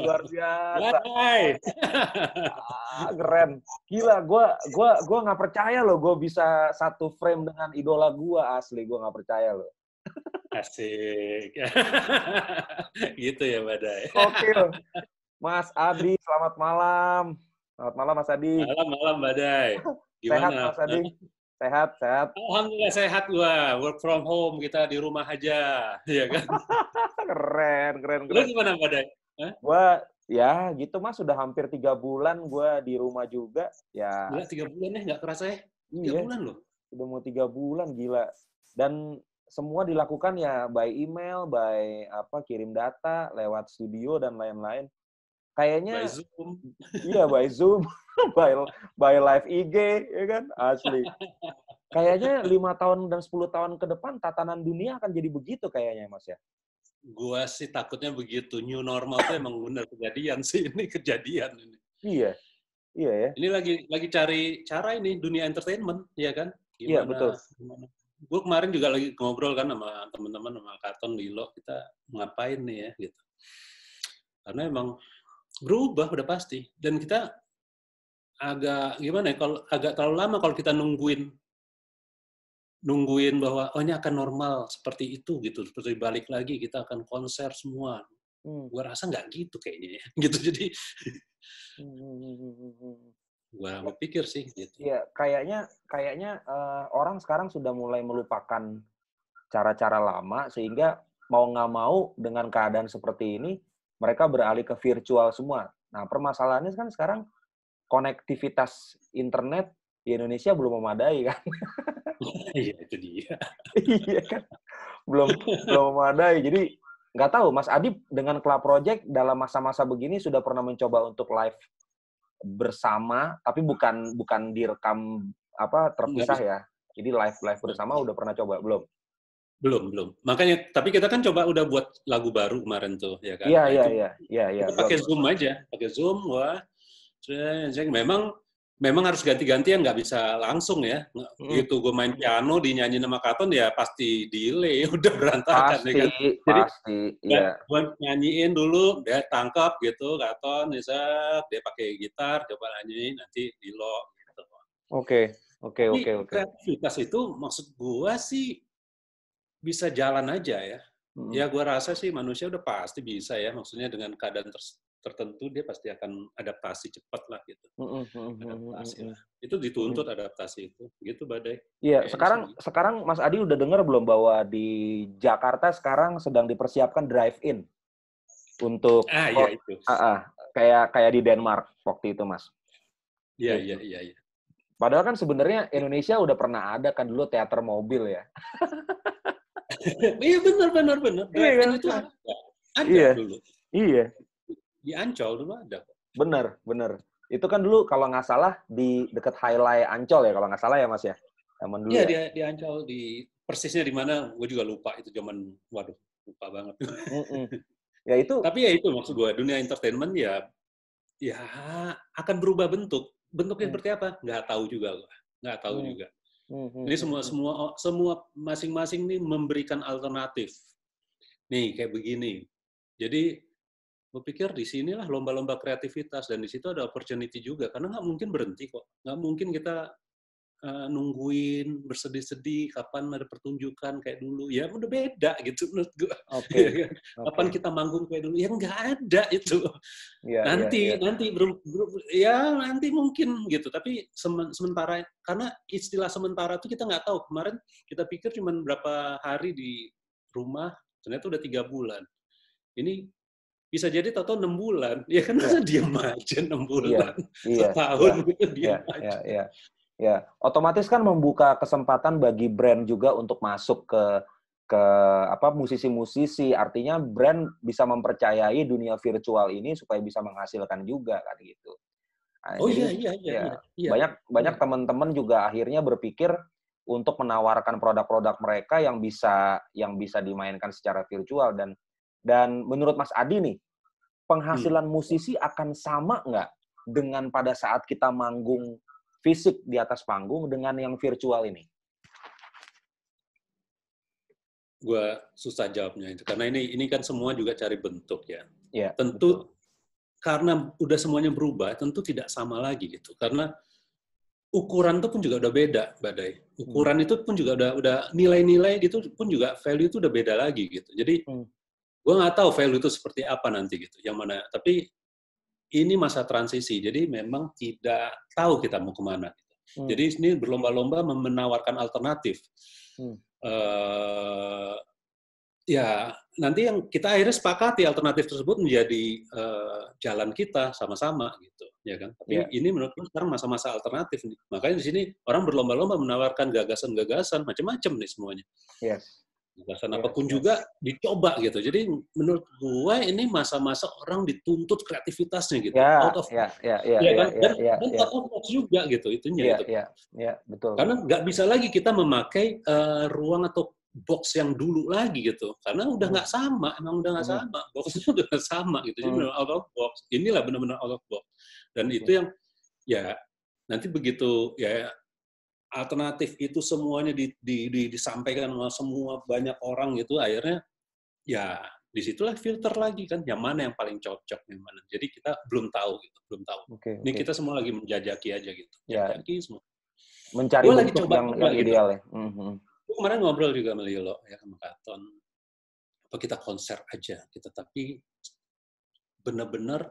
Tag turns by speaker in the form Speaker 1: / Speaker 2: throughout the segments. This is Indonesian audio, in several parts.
Speaker 1: Luar biasa.
Speaker 2: Hai.
Speaker 1: Keren. Gila, gua nggak percaya loh gue bisa satu frame dengan idola gua, asli gue nggak percaya loh.
Speaker 2: Asik. Gitu ya, Badai.
Speaker 1: Gokil. Mas Adi, selamat malam. Selamat malam Mas Adi.
Speaker 2: Malam, Badai.
Speaker 1: Sehat
Speaker 2: Gimana?
Speaker 1: Mas Adi? Sehat, sehat.
Speaker 2: Alhamdulillah sehat gua. Work from home, kita di rumah aja, ya kan?
Speaker 1: Keren, keren,
Speaker 2: Lu
Speaker 1: keren.
Speaker 2: gimana, Badai? Hah?
Speaker 1: Gua ya gitu Mas, sudah hampir 3 bulan gua di rumah juga. Ya
Speaker 2: Gila, 3 bulan ya, nggak kerasa ya? 3
Speaker 1: iya,
Speaker 2: bulan loh.
Speaker 1: udah mau 3 bulan, gila. Dan semua dilakukan ya by email, by kirim data lewat studio dan lain-lain.
Speaker 2: By
Speaker 1: Kayaknya
Speaker 2: Zoom.
Speaker 1: iya by Zoom, by live IG, ya kan? Asli. Kayaknya 5 tahun dan 10 tahun ke depan tatanan dunia akan jadi begitu kayaknya, Mas ya.
Speaker 2: Gua sih takutnya begitu. New normal tuh emang benar kejadian sih. Ini kejadian ini.
Speaker 1: Iya, iya ya.
Speaker 2: Ini lagi cari cara ini dunia entertainment, ya kan?
Speaker 1: Iya, betul.
Speaker 2: Gimana? Gue kemarin juga lagi ngobrol kan sama teman-teman, sama Katon, Lilo, kita ngapain nih ya gitu. Karena emang berubah udah pasti. Dan kita agak gimana ya? Kalau agak terlalu lama kalau kita nungguin bahwa oh ini akan normal seperti itu gitu. Seperti balik lagi kita akan konser semua. Gue rasa nggak gitu kayaknya ya. Gitu jadi gue pikir sih gitu.
Speaker 1: Iya, kayaknya orang sekarang sudah mulai melupakan cara-cara lama sehingga mau nggak mau dengan keadaan seperti ini mereka beralih ke virtual semua. Nah, permasalahannya kan sekarang konektivitas internet di Indonesia belum memadai kan?
Speaker 2: Iya itu dia.
Speaker 1: Iya kan? Belum memadai. Jadi nggak tahu Mas Adi dengan Club Project dalam masa-masa begini sudah pernah mencoba untuk live bersama, tapi bukan direkam
Speaker 2: Nggak
Speaker 1: terpisah
Speaker 2: bisa.
Speaker 1: ya. Jadi live bersama udah pernah coba belum?
Speaker 2: Belum. Makanya, tapi kita kan coba udah buat lagu baru kemarin tuh, ya kan?
Speaker 1: Iya,
Speaker 2: Nah
Speaker 1: iya,
Speaker 2: itu
Speaker 1: iya, iya, iya.
Speaker 2: kita pakai Zoom aja, pakai Zoom, wah, memang harus ganti-gantian, nggak bisa langsung ya. Begitu gue main piano, dinyanyi sama Katon, ya pasti delay, udah berantakan, ya kan? Jadi,
Speaker 1: Pasti, iya.
Speaker 2: gue nyanyiin dulu, dia tangkap gitu, Katon, dia pakai gitar, coba nyanyiin, nanti Lilo, gitu.
Speaker 1: Oke.
Speaker 2: Tapi kreativitas itu, maksud gue sih, bisa jalan aja ya. Ya gue rasa sih manusia udah pasti bisa ya, maksudnya dengan keadaan tertentu dia pasti akan adaptasi cepat lah gitu. Adaptasi lah. Itu dituntut adaptasi itu. Gitu Badai.
Speaker 1: Iya,
Speaker 2: Kayaknya sih gitu.
Speaker 1: sekarang Mas Adi udah dengar belum bahwa di Jakarta sekarang sedang dipersiapkan drive-in untuk
Speaker 2: Iya itu.
Speaker 1: kayak di Denmark waktu itu, Mas.
Speaker 2: Iya.
Speaker 1: Padahal kan sebenarnya Indonesia udah pernah ada kan dulu teater mobil ya.
Speaker 2: Iya benar.
Speaker 1: Iya
Speaker 2: Drive-in
Speaker 1: kan?
Speaker 2: itu ada
Speaker 1: Iya.
Speaker 2: dulu.
Speaker 1: Iya.
Speaker 2: Di Ancol dulu ada.
Speaker 1: Bener. Itu kan dulu kalau nggak salah di dekat Highlight Ancol ya, kalau nggak salah ya Mas ya. Zaman dulu
Speaker 2: Iya
Speaker 1: ya.
Speaker 2: di Ancol, persisnya di mana gue juga lupa, itu zaman, waduh, lupa banget.
Speaker 1: Ya itu.
Speaker 2: Tapi ya itu maksud gue, dunia entertainment ya akan berubah bentuk. Bentuknya seperti apa? Nggak tahu juga. Ini semua masing-masing nih memberikan alternatif. Nih kayak begini. Jadi gue pikir di sinilah lomba-lomba kreativitas, dan di situ ada opportunity juga, karena nggak mungkin berhenti kok. Nggak mungkin kita nungguin bersedih-sedih kapan ada pertunjukan kayak dulu. Ya udah beda gitu menurut gue.
Speaker 1: Oke.
Speaker 2: Kapan kita manggung kayak dulu? Ya nggak ada itu.
Speaker 1: Iya.
Speaker 2: Nanti mungkin gitu. Tapi sementara, karena istilah sementara itu kita nggak tahu. Kemarin kita pikir cuma berapa hari di rumah, ternyata udah 3 bulan. Ini bisa jadi tahu 6 bulan. Ya kan masa diam aja 6 bulan. Setahun gitu diam aja.
Speaker 1: Ya, otomatis kan membuka kesempatan bagi brand juga untuk masuk ke musisi-musisi. Artinya brand bisa mempercayai dunia virtual ini supaya bisa menghasilkan juga kan gitu. Nah,
Speaker 2: Oh
Speaker 1: jadi
Speaker 2: iya.
Speaker 1: banyak teman-teman juga akhirnya berpikir untuk menawarkan produk-produk mereka yang bisa dimainkan secara virtual, dan menurut Mas Adi nih, penghasilan musisi akan sama nggak dengan pada saat kita manggung fisik di atas panggung dengan yang virtual ini?
Speaker 2: Gua susah jawabnya itu karena ini kan semua juga cari bentuk ya.
Speaker 1: Iya,
Speaker 2: Tentu
Speaker 1: betul.
Speaker 2: karena udah semuanya berubah, tentu tidak sama lagi gitu. Karena ukuran itu pun juga udah beda, Badai. Ukuran itu pun juga udah nilai-nilai gitu pun juga value itu udah beda lagi gitu. Jadi gua nggak tahu value itu seperti apa nanti gitu. Yang mana? Tapi ini masa transisi, jadi memang tidak tahu kita mau kemana. Jadi ini berlomba-lomba menawarkan alternatif. Ya nanti yang kita akhirnya sepakati alternatif tersebut menjadi jalan kita sama-sama gitu, ya kan? Tapi ini menurut gue sekarang masa-masa alternatif nih. Makanya di sini orang berlomba-lomba menawarkan gagasan-gagasan macam-macam nih semuanya. Gagasan apapun juga dicoba gitu. Jadi menurut gue ini masa-masa orang dituntut kreativitasnya gitu, out of box, ya kan? Dan out of box juga gitu itunya gitu.
Speaker 1: Betul.
Speaker 2: Karena nggak bisa lagi kita memakai ruang atau box yang dulu lagi gitu, karena udah nggak sama, emang udah nggak sama, boxnya udah nggak sama gitu, jadi benar out of box. Inilah benar-benar out of box. Dan itu yang ya nanti begitu ya alternatif itu semuanya disampaikan sama semua banyak orang gitu, akhirnya ya disitulah filter lagi kan, yang mana yang paling cocok, yang mana. Jadi kita belum tahu gitu, belum tahu. Ini kita semua lagi menjajaki aja gitu, jajaki semua.
Speaker 1: Mencari bentuk yang ideal ya.
Speaker 2: Kemarin ngobrol juga sama Lilo ya, sama Katon. Apa kita konser aja, kita tapi benar-benar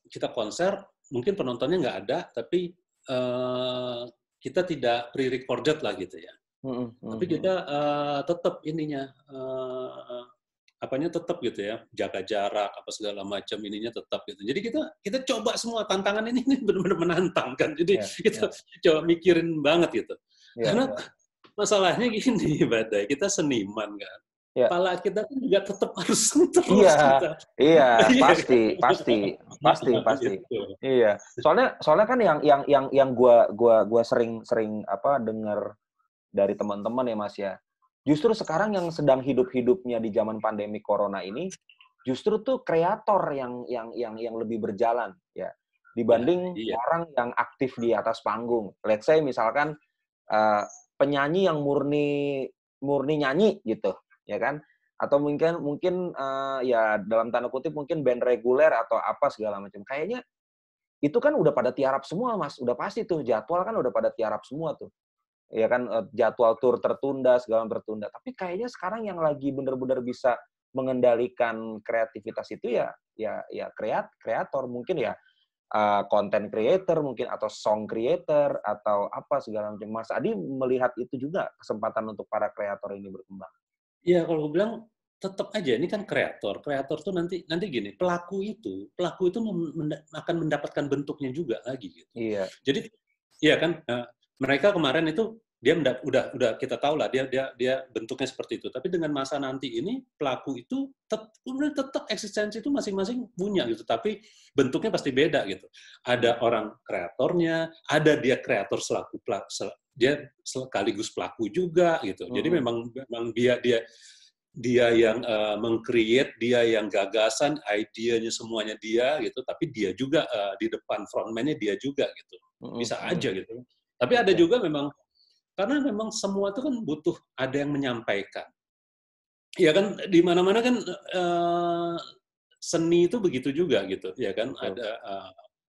Speaker 2: kita konser, mungkin penontonnya nggak ada, tapi kita tidak pre-recorded lah gitu ya. Tapi kita tetap ininya apanya tetap gitu ya, jaga jarak apa segala macam ininya tetap gitu. Jadi kita coba semua tantangan ini benar-benar menantang kan. Jadi kita coba mikirin banget gitu. Karena masalahnya gini, Badai, kita seniman kan. Kepala kita kan juga tetap harus terus kita.
Speaker 1: Iya, pasti. Iya. Soalnya kan yang gua sering dengar dari teman-teman ya Mas ya. Justru sekarang yang sedang hidup-hidupnya di zaman pandemi corona ini, justru tuh kreator yang lebih berjalan ya dibanding orang yang aktif di atas panggung. Let's say misalkan penyanyi yang murni nyanyi gitu, ya kan? Atau mungkin ya dalam tanda kutip mungkin band reguler atau apa segala macam. Kayaknya itu kan udah pada tiarap semua, Mas. Udah pasti tuh jadwal kan udah pada tiarap semua tuh. Ya kan jadwal tur tertunda, segala tertunda. Tapi kayaknya sekarang yang lagi benar-benar bisa mengendalikan kreativitas itu ya kreator mungkin ya content creator mungkin atau song creator atau apa segala macam. Mas Adi melihat itu juga kesempatan untuk para kreator ini berkembang.
Speaker 2: Iya, kalau gue bilang tetap aja ini kan kreator. Kreator tuh nanti gini, pelaku itu akan mendapatkan bentuknya juga lagi gitu.
Speaker 1: Iya.
Speaker 2: Jadi iya kan mereka kemarin itu dia udah kita tahu lah dia bentuknya seperti itu. Tapi dengan masa nanti ini pelaku itu tetap eksistensi itu masing-masing punya gitu. Tapi bentuknya pasti beda gitu. Ada orang kreatornya, ada dia kreator dia sekaligus pelaku juga gitu. Jadi memang dia yang meng-create, dia yang gagasan, idenya semuanya dia gitu. Tapi dia juga di depan frontman-nya dia juga gitu. Bisa aja gitu. Tapi ada juga memang karena memang semua itu kan butuh ada yang menyampaikan. Ya kan di mana-mana kan seni itu begitu juga gitu, ya kan ada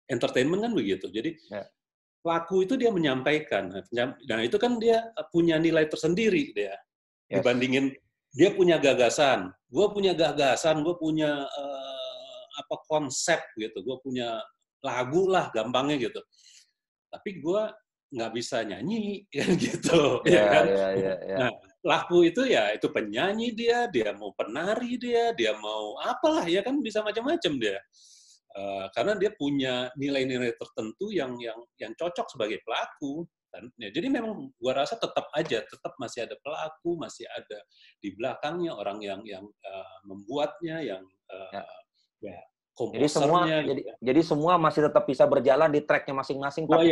Speaker 2: entertainment kan begitu. Jadi pelaku itu dia menyampaikan. Nah itu kan dia punya nilai tersendiri dia dibandingin dia punya gagasan. Gue punya gagasan, gue punya konsep gitu, gue punya lagu lah gampangnya gitu. Tapi gue nggak bisa nyanyi kan gitu, ya kan? Nah, laku itu ya itu penyanyi dia mau penari dia mau apalah ya kan bisa macam-macam dia. Karena dia punya nilai-nilai tertentu yang cocok sebagai pelaku. Ya, jadi memang gua rasa tetap masih ada pelaku, masih ada di belakangnya orang yang membuatnya, yang komposernya.
Speaker 1: Jadi semua masih tetap bisa berjalan di tracknya masing-masing, tapi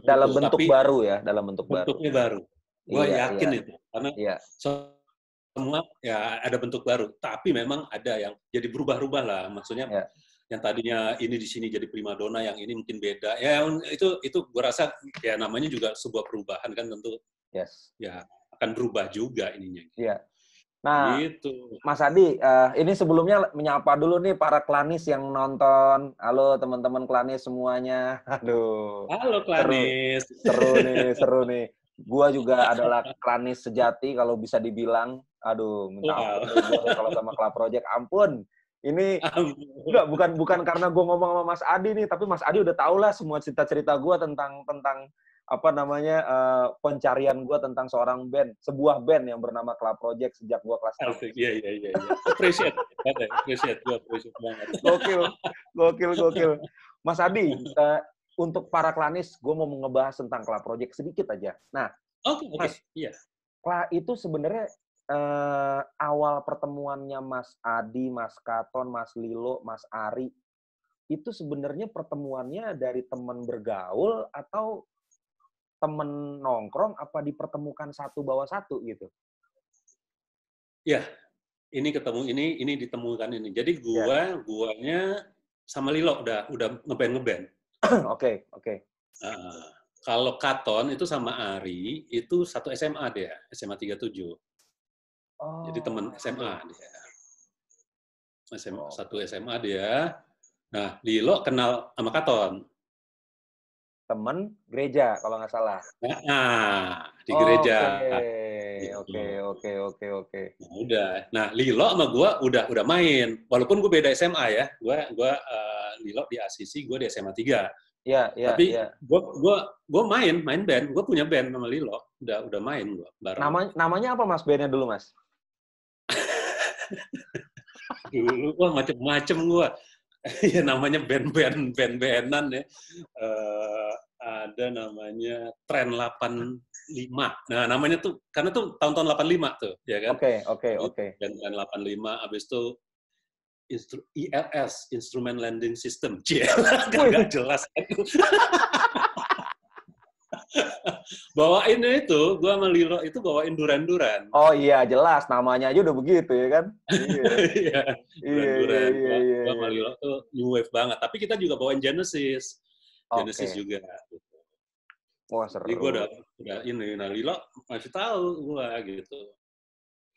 Speaker 1: dalam bentuk baru ya, dalam bentuk
Speaker 2: bentuknya baru. Gue yakin itu, karena semua ya ada bentuk baru, tapi memang ada yang jadi berubah-ubah lah, maksudnya yang tadinya ini di sini jadi primadona, yang ini mungkin beda. Ya itu gue rasa ya namanya juga sebuah perubahan kan tentu. Ya akan berubah juga ininya.
Speaker 1: Iya. Nah,
Speaker 2: Gitu.
Speaker 1: Mas Adi, ini sebelumnya menyapa dulu nih para klanis yang nonton. Halo teman-teman klanis semuanya. Aduh,
Speaker 2: Halo
Speaker 1: seru,
Speaker 2: Klanis.
Speaker 1: seru nih. Gua juga adalah klanis sejati kalau bisa dibilang. Aduh, minta ampun
Speaker 2: Wow.
Speaker 1: deh gua kalau sama Club Project. Ampun. Ini
Speaker 2: Ampun.
Speaker 1: enggak, bukan karena gue ngomong sama Mas Adi nih, tapi Mas Adi udah tau lah semua cerita-cerita gue tentang apa namanya pencarian gue tentang sebuah band yang bernama Club Project sejak gue kelas 6.
Speaker 2: Asik. Iya. Appreciate. Appreciate. Gue appreciate banget.
Speaker 1: Gokil. Mas Adi, untuk para klanis, gue mau ngebahas tentang Club Project sedikit aja. Nah,
Speaker 2: Oke.
Speaker 1: Mas,
Speaker 2: Iya.
Speaker 1: itu sebenarnya awal pertemuannya Mas Adi, Mas Katon, Mas Lilo, Mas Ari, itu sebenarnya pertemuannya dari teman bergaul atau temen nongkrong, apa dipertemukan satu bawa satu gitu?
Speaker 2: Ya, ini ketemu ini ditemukan ini. Jadi
Speaker 1: Ya.
Speaker 2: guanya sama Lilo udah ngeband.
Speaker 1: Oke.
Speaker 2: Kalau Katon itu sama Ari itu satu SMA dia, SMA 37. Jadi teman SMA dia. Satu SMA dia. Nah, Lilo kenal sama Katon.
Speaker 1: Temen gereja kalau nggak salah.
Speaker 2: Nah, di gereja.
Speaker 1: Oke.
Speaker 2: Nah, udah. Nah, Lilo sama gue udah main. Walaupun gue beda SMA ya. Gue Lilo di ACC, gue di SMA 3.
Speaker 1: Iya.
Speaker 2: Tapi gue main band. Gue punya band sama Lilo. Udah main gue bareng.
Speaker 1: Namanya apa Mas bandnya dulu Mas?
Speaker 2: Dulu macem gue. Ya namanya band-bandan ya. Ada namanya Tren 85. Nah, namanya tuh karena tuh tahun-tahun 85 tuh, ya kan?
Speaker 1: Oke.
Speaker 2: Band 85 habis itu ILS, Instrument Landing System. Nggak jelas. Bawainnya itu, gua sama Lilo itu bawain Duran-Duran.
Speaker 1: Oh iya, jelas. Namanya aja udah begitu, ya kan?
Speaker 2: Iya. Duran-Duran.
Speaker 1: Iya.
Speaker 2: Gua sama Lilo tuh new wave banget. Tapi kita juga bawain Genesis. Genesis juga.
Speaker 1: Wah, seru.
Speaker 2: Jadi gua udah ini. Nah, Lilo masih tahu gua gitu.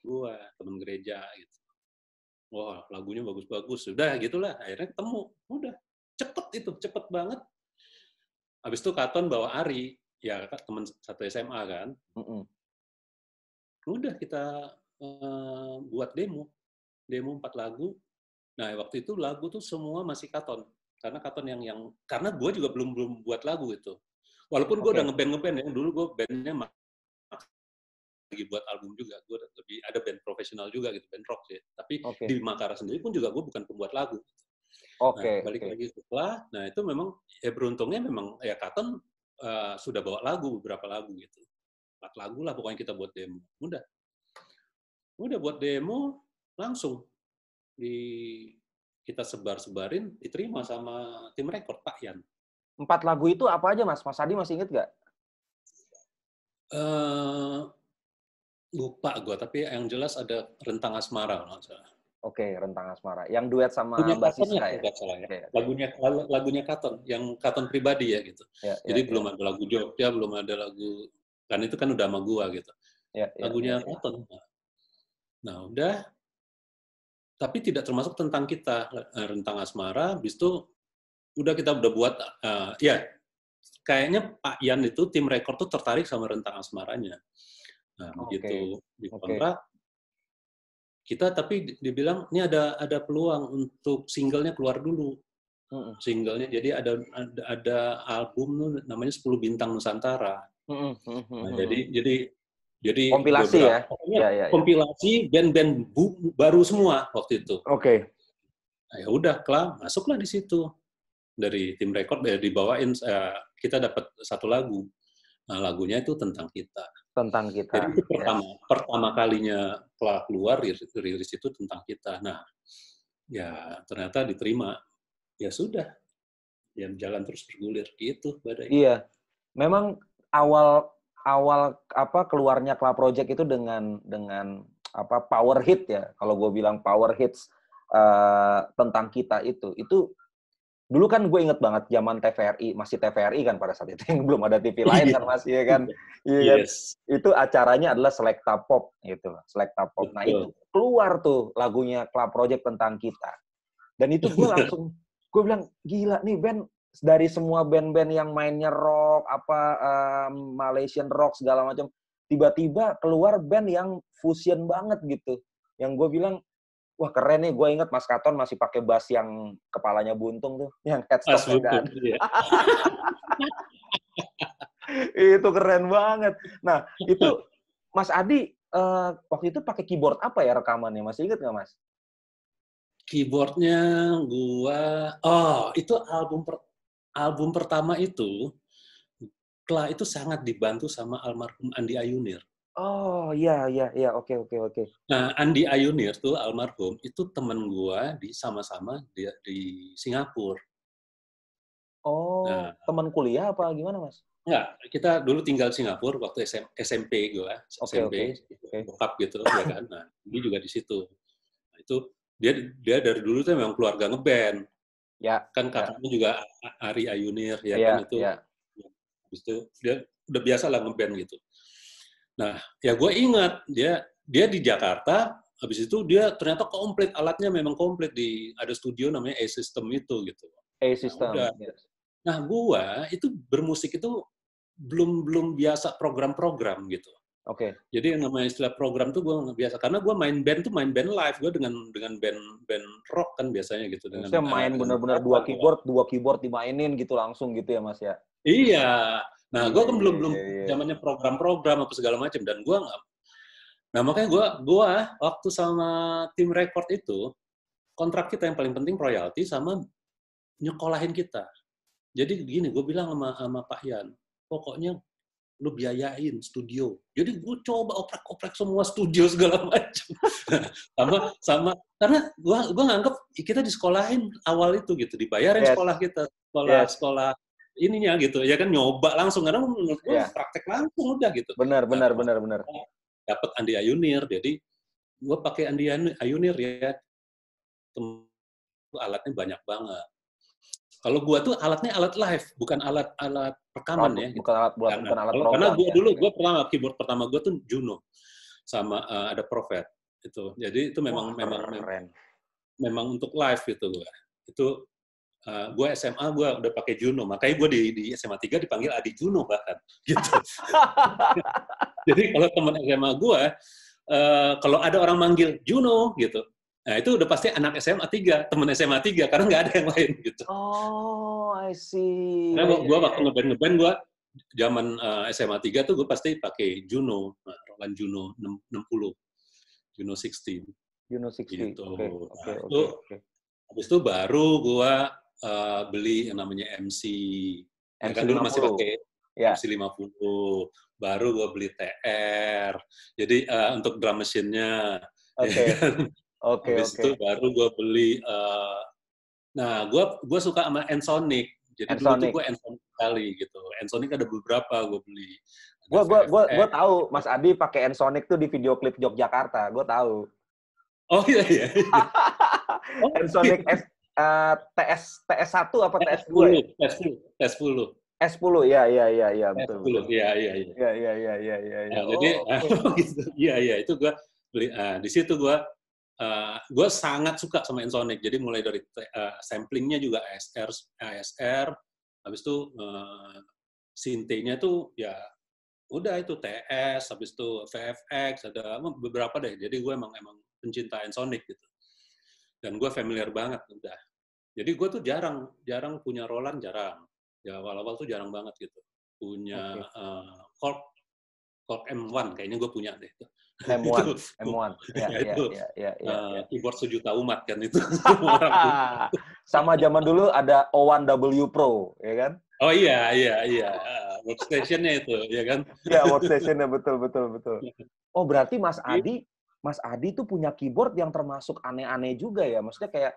Speaker 2: Gua temen gereja gitu. Wah, lagunya bagus-bagus. Udah gitulah. Akhirnya ketemu. Udah. Cepet banget. Habis itu Katon bawa Ari. Ya, teman satu SMA kan. Udah kita buat demo 4 lagu. Nah, waktu itu lagu tuh semua masih Katon. Karena Katon yang karena gue juga belum buat lagu itu. Walaupun gue udah ngeband ya. Dulu gue bandnya lagi buat album juga. Gue lebih ada band profesional juga gitu, band rock sih. Tapi di Makara sendiri pun juga gue bukan pembuat lagu. Nah, balik lagi setelah, nah itu memang ya beruntungnya memang ya Katon sudah bawa beberapa lagu gitu. 4 lagu lah pokoknya kita buat demo. Udah buat demo langsung kita sebarin, diterima sama tim rekod Pak Yan.
Speaker 1: 4 lagu itu apa aja Mas? Mas Adi masih inget nggak?
Speaker 2: Lupa gue, tapi yang jelas ada Rentang Asmara.
Speaker 1: Oke, Rentang Asmara. Yang duet sama Mbak Siska ya?
Speaker 2: Lagunya Katon, yang Katon pribadi ya gitu. Jadi belum ada lagu Jogja, belum ada lagu, kan itu kan udah sama gua gitu. Lagunya Katon. Nah udah, tapi tidak termasuk tentang kita, Rentang Asmara. Habis itu udah kita buat, ya kayaknya Pak Yan itu tim rekor tuh tertarik sama Rentang Asmaranya. Nah begitu dikontrak, kita tapi dibilang ini ada peluang untuk singlenya keluar dulu. Singlenya jadi ada album namanya 10 Bintang Nusantara. Nah, jadi
Speaker 1: kompilasi
Speaker 2: kompilasi band-band baru semua waktu itu. Nah, ya udah masuklah di situ. Dari tim rekod dibawain, kita dapat 1 lagu. Nah, lagunya itu tentang kita. Jadi itu pertama kalinya keluar rilis itu tentang kita. Nah, ya ternyata diterima. Ya sudah. Ya jalan terus bergulir gitu, Badai.
Speaker 1: Iya. Memang awal keluarnya Club Project itu dengan power hit ya. Kalau gue bilang power hits tentang kita itu Dulu kan gue inget banget zaman TVRI, masih TVRI kan pada saat itu, yang belum ada TV lain kan Mas, ya kan? Iya kan?
Speaker 2: Yes,
Speaker 1: Itu acaranya adalah Selecta Pop gitu, Selecta Pop. Nah itu
Speaker 2: betul.
Speaker 1: keluar tuh lagunya Club Project tentang kita. Dan itu gue langsung, gue bilang, gila nih band, dari semua band-band yang mainnya rock, Malaysian rock segala macam, tiba-tiba keluar band yang fusion banget gitu. Yang gue bilang, wah keren nih, gue inget Mas Katon masih pakai bass yang kepalanya buntung tuh, yang
Speaker 2: Pas
Speaker 1: headstocknya nggak
Speaker 2: betul,
Speaker 1: ada.
Speaker 2: iya.
Speaker 1: Itu keren banget. Nah, itu Mas Adi waktu itu pakai keyboard apa ya rekamannya? Masih inget nggak Mas?
Speaker 2: Keyboardnya itu album pertama itu, Kla itu sangat dibantu sama almarhum Andi Ayunir.
Speaker 1: Oh iya iya iya, oke oke oke.
Speaker 2: Nah, Andi Ayunir tuh almarhum itu temen gua sama-sama dia di Singapura.
Speaker 1: Oh,
Speaker 2: Nah,
Speaker 1: teman kuliah apa gimana Mas?
Speaker 2: enggak, kita dulu tinggal Singapura waktu SMP gua,
Speaker 1: Oke oke
Speaker 2: SMP
Speaker 1: oke.
Speaker 2: bokap gitu ya kan. Nah, dia juga di situ. Nah, itu dia dia dari dulu tuh memang keluarga ngeband.
Speaker 1: Ya
Speaker 2: Kan
Speaker 1: ya
Speaker 2: kakaknya juga Ari Ayunir ya kan
Speaker 1: ya
Speaker 2: itu.
Speaker 1: ya.
Speaker 2: Habis itu dia udah biasa lah ngeband gitu. Nah, ya gue ingat dia di Jakarta, habis itu dia ternyata komplit, alatnya memang komplit, ada studio namanya A-System itu gitu. Nah, udah.
Speaker 1: A-System. Yes.
Speaker 2: Nah, gue itu bermusik itu belum belum biasa program-program gitu.
Speaker 1: Oke.
Speaker 2: Jadi yang namanya istilah program tuh gue nggak biasa, karena gue main band tuh main band live, gue dengan band rock kan biasanya gitu,
Speaker 1: Maksudnya main
Speaker 2: dengan
Speaker 1: benar-benar
Speaker 2: beberapa gitu.
Speaker 1: dua keyboard dimainin gitu langsung gitu ya Mas ya?
Speaker 2: Iya. Nah, gue
Speaker 1: Iya
Speaker 2: kan
Speaker 1: iya
Speaker 2: belum belum
Speaker 1: iya iya.
Speaker 2: zamannya program-program apa segala macam, dan gue nggak. Nah, makanya gue waktu sama tim record itu, kontrak kita yang paling penting royalti sama nyekolahin kita. Jadi gini, gue bilang sama Pak Yan, pokoknya lu biayain studio. Jadi gue coba oprek-oprek semua studio segala macam. sama karena gue nganggep kita disekolahin awal itu gitu, dibayarin
Speaker 1: Yes.
Speaker 2: sekolah kita,
Speaker 1: Yes.
Speaker 2: sekolah ininya gitu ya kan, nyoba langsung, karena menurut gue
Speaker 1: Ya.
Speaker 2: praktek langsung udah gitu.
Speaker 1: Benar
Speaker 2: Nah,
Speaker 1: benar benar benar.
Speaker 2: dapat Andi Ayunir, jadi gue pakai Andi Ayunir ya, alatnya banyak banget. Kalau gua tuh alatnya alat live, bukan alat rekaman ya gitu.
Speaker 1: Bukan alat
Speaker 2: Karena
Speaker 1: program
Speaker 2: gua
Speaker 1: ya.
Speaker 2: dulu
Speaker 1: Ya.
Speaker 2: keyboard pertama gua tuh Juno sama ada Prophet itu. Jadi itu
Speaker 1: Wah,
Speaker 2: memang
Speaker 1: keren.
Speaker 2: untuk live gitu gua. Itu gua SMA gua udah pakai Juno, makanya gua di SMA 3 dipanggil Adi Juno bahkan gitu. Jadi kalau teman SMA gua kalau ada orang manggil Juno gitu, nah itu udah pasti anak SMA 3, teman SMA 3, karena nggak ada yang lain gitu.
Speaker 1: Oh, I see.
Speaker 2: Karena
Speaker 1: Ya, ya,
Speaker 2: gue
Speaker 1: ya,
Speaker 2: waktu
Speaker 1: ya.
Speaker 2: ngeband gue zaman SMA 3 tuh gue pasti pakai Juno, Roland Juno 60, Juno 16
Speaker 1: Juno 60.
Speaker 2: gitu.
Speaker 1: Oke, oke,
Speaker 2: Nah, itu
Speaker 1: oke, oke.
Speaker 2: habis itu baru gue beli yang namanya MC. Ya kan dulu masih
Speaker 1: MC50.
Speaker 2: pakai
Speaker 1: Ya.
Speaker 2: MC 50. Baru gue beli TR. Jadi untuk drum machine-nya. Ya
Speaker 1: Oke.
Speaker 2: kan?
Speaker 1: Oke,
Speaker 2: Habis
Speaker 1: oke.
Speaker 2: itu baru gue beli nah, gue suka sama Ensoniq. Jadi dulu tuh
Speaker 1: Ensoniq.
Speaker 2: gue Ensoniq sekali gitu. Ensoniq ada beberapa gue beli. Ada
Speaker 1: Gue
Speaker 2: VFX.
Speaker 1: tahu Mas Adi pakai Ensoniq tuh di video klip Yogyakarta. Gue tahu.
Speaker 2: Oh iya iya. Oh,
Speaker 1: Ensoniq TS1 apa TS2 ya?
Speaker 2: Tes10.
Speaker 1: S10. Ya, ya, ya, ya, betul,
Speaker 2: Tes10.
Speaker 1: betul.
Speaker 2: Iya iya iya.
Speaker 1: Ya, ya, ya, ya, ya, ya.
Speaker 2: Nah, jadi
Speaker 1: Oh, oke.
Speaker 2: gitu. Iya iya itu gue beli. Di situ gue sangat suka sama Ensoniq. Jadi mulai dari samplingnya juga ASR, habis itu synth-nya tuh ya udah itu TS, habis itu VFX, ada beberapa deh. Jadi gue emang pencinta Ensoniq gitu. Dan gue familiar banget udah. Jadi gue tuh jarang punya Roland, jarang. Ya awal-awal tuh jarang banget gitu. Punya Korg M1 kayaknya gue punya deh.
Speaker 1: M1, M1. Ya,
Speaker 2: Ya
Speaker 1: ya,
Speaker 2: itu
Speaker 1: ya, ya, ya, ya.
Speaker 2: keyboard sejuta umat kan itu. Orang punya.
Speaker 1: Sama zaman dulu ada O1W Pro, ya kan?
Speaker 2: Oh iya workstation-nya itu ya kan.
Speaker 1: Ya, workstation-nya betul, betul, betul. Oh, berarti Mas Adi tuh punya keyboard yang termasuk aneh-aneh juga ya. Maksudnya kayak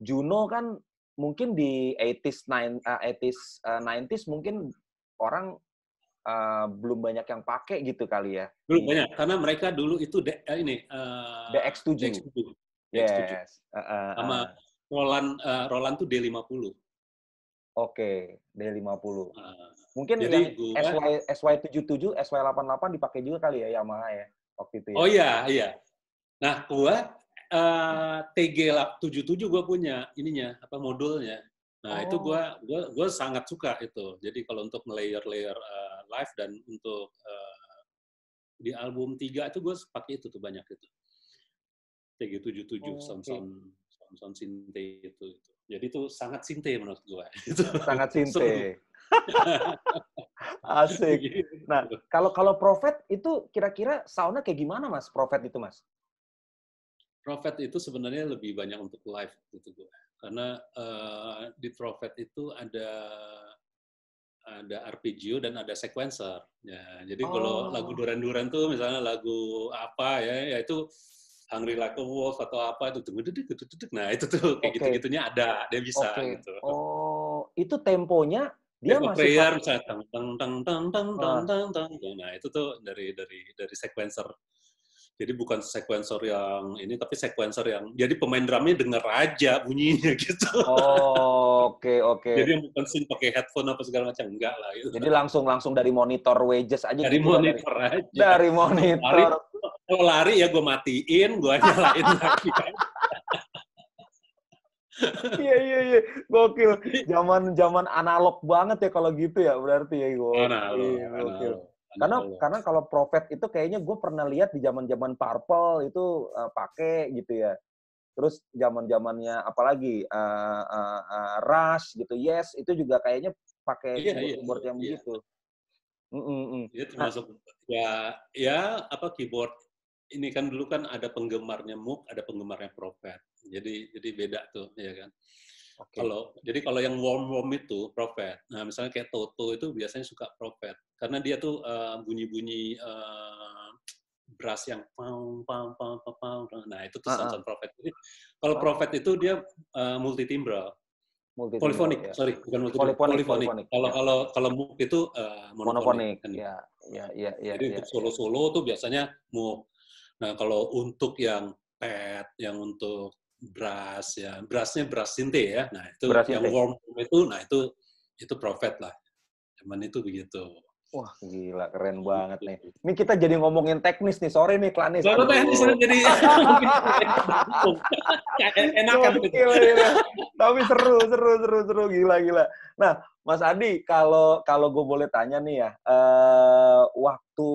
Speaker 1: Juno kan mungkin di 90s mungkin orang belum banyak yang pakai gitu kali ya.
Speaker 2: Dulu banyak karena mereka dulu itu
Speaker 1: DX7.
Speaker 2: DX7.
Speaker 1: Yes.
Speaker 2: Sama Roland tuh D50.
Speaker 1: Oke, D50.
Speaker 2: Nah,
Speaker 1: Mungkin
Speaker 2: jadi
Speaker 1: yang
Speaker 2: gua
Speaker 1: SY77, SY88 dipakai juga kali ya Yamaha ya waktu itu ya.
Speaker 2: oh iya, iya. Nah, gua TG77 gua punya ininya, apa modulnya. Nah, itu
Speaker 1: Oh,
Speaker 2: gua sangat suka itu. Jadi kalau untuk layer-layer live dan untuk di album 3 itu gue pakai itu tuh banyak itu. TG77
Speaker 1: oke.
Speaker 2: sound synth itu. Jadi itu sangat synth menurut gue. Itu
Speaker 1: Sangat
Speaker 2: seru.
Speaker 1: sinte. Asik. Nah,
Speaker 2: Gitu.
Speaker 1: kalau kalau Prophet itu kira-kira sound-nya kayak gimana Mas? Prophet itu Mas?
Speaker 2: Prophet itu sebenarnya lebih banyak untuk live gitu gue. Karena di Prophet itu ada arpeggio dan ada sequencer. Ya, jadi kalau lagu
Speaker 1: Oh,
Speaker 2: Duran-Duran tuh misalnya lagu apa ya itu Hungry Like a Wolf atau apa itu nah itu tuh kayak
Speaker 1: oke.
Speaker 2: gitu-gitunya ada dia bisa
Speaker 1: Oke.
Speaker 2: gitu.
Speaker 1: Oh, itu temponya dia
Speaker 2: Death of
Speaker 1: masih
Speaker 2: Prayer
Speaker 1: pakai
Speaker 2: misalnya tang tang tang tang tang tang
Speaker 1: ah,
Speaker 2: tang tang nah itu tuh dari sequencer. Jadi bukan sequencer yang ini tapi sequencer yang jadi pemain drumnya denger aja bunyinya gitu.
Speaker 1: oh, oke oke.
Speaker 2: Jadi yang bukan sync pakai headphone apa segala macam enggak lah itu.
Speaker 1: Jadi langsung langsung dari monitor wages aja
Speaker 2: Dari
Speaker 1: gitu ya
Speaker 2: monitor aja.
Speaker 1: dari
Speaker 2: Lari,
Speaker 1: monitor.
Speaker 2: kalau lari ya gue matiin, gue nyalain lagi kan.
Speaker 1: Iya iya iya, gokil. Zaman-zaman analog banget ya kalau gitu ya berarti ya,
Speaker 2: Analog,
Speaker 1: gokil gokil.
Speaker 2: analog, analog.
Speaker 1: Karena kalau Prophet itu kayaknya gue pernah lihat di zaman-zaman Purple itu pakai gitu ya. Terus zaman-zamannya apalagi Rush gitu, Yes itu juga kayaknya pakai
Speaker 2: Iya, iya,
Speaker 1: keyboard-keyboard
Speaker 2: iya,
Speaker 1: yang
Speaker 2: iya.
Speaker 1: begitu. Mm.
Speaker 2: Dia
Speaker 1: Nah,
Speaker 2: termasuk ya apa keyboard ini kan dulu kan ada penggemarnya Moog, ada penggemarnya Prophet. Jadi beda tuh, ya kan.
Speaker 1: oke.
Speaker 2: Jadi kalau yang warm itu Prophet. Nah, misalnya kayak Toto itu biasanya suka Prophet karena dia tuh bunyi-bunyi brass yang pam pam pam pam pam. Nah, itu tuh
Speaker 1: Heeh,
Speaker 2: sound Prophet. Jadi kalau
Speaker 1: oh,
Speaker 2: Prophet itu dia multi timbral.
Speaker 1: multi timbal
Speaker 2: Polyphonic,
Speaker 1: ya.
Speaker 2: sorry, bukan multi timbral,
Speaker 1: Polifonik,
Speaker 2: polyphonic.
Speaker 1: polifonik
Speaker 2: Kalau
Speaker 1: ya.
Speaker 2: kalau kalau Moog itu monophonic
Speaker 1: Monofonik
Speaker 2: kan.
Speaker 1: ya. Ya ya ya
Speaker 2: Jadi
Speaker 1: ya
Speaker 2: untuk
Speaker 1: ya.
Speaker 2: solo-solo tuh biasanya Moog. Nah, kalau untuk yang pad, yang untuk brass ya, brassnya brass synth ya. Nah, itu yang
Speaker 1: Berasinte.
Speaker 2: warm itu, nah itu Prophet lah. Cuman itu begitu.
Speaker 1: Wah, gila keren banget nih.
Speaker 2: Gitu.
Speaker 1: Ini kita jadi ngomongin teknis nih. Sorry nih, Klanis.
Speaker 2: Kalau teknis
Speaker 1: Aduh.
Speaker 2: jadi mungkin bingung. Enakan gitu.
Speaker 1: Gokil ini. Tapi seru. Gila, gila. Nah, Mas Adi, kalau kalau gue boleh tanya nih ya, waktu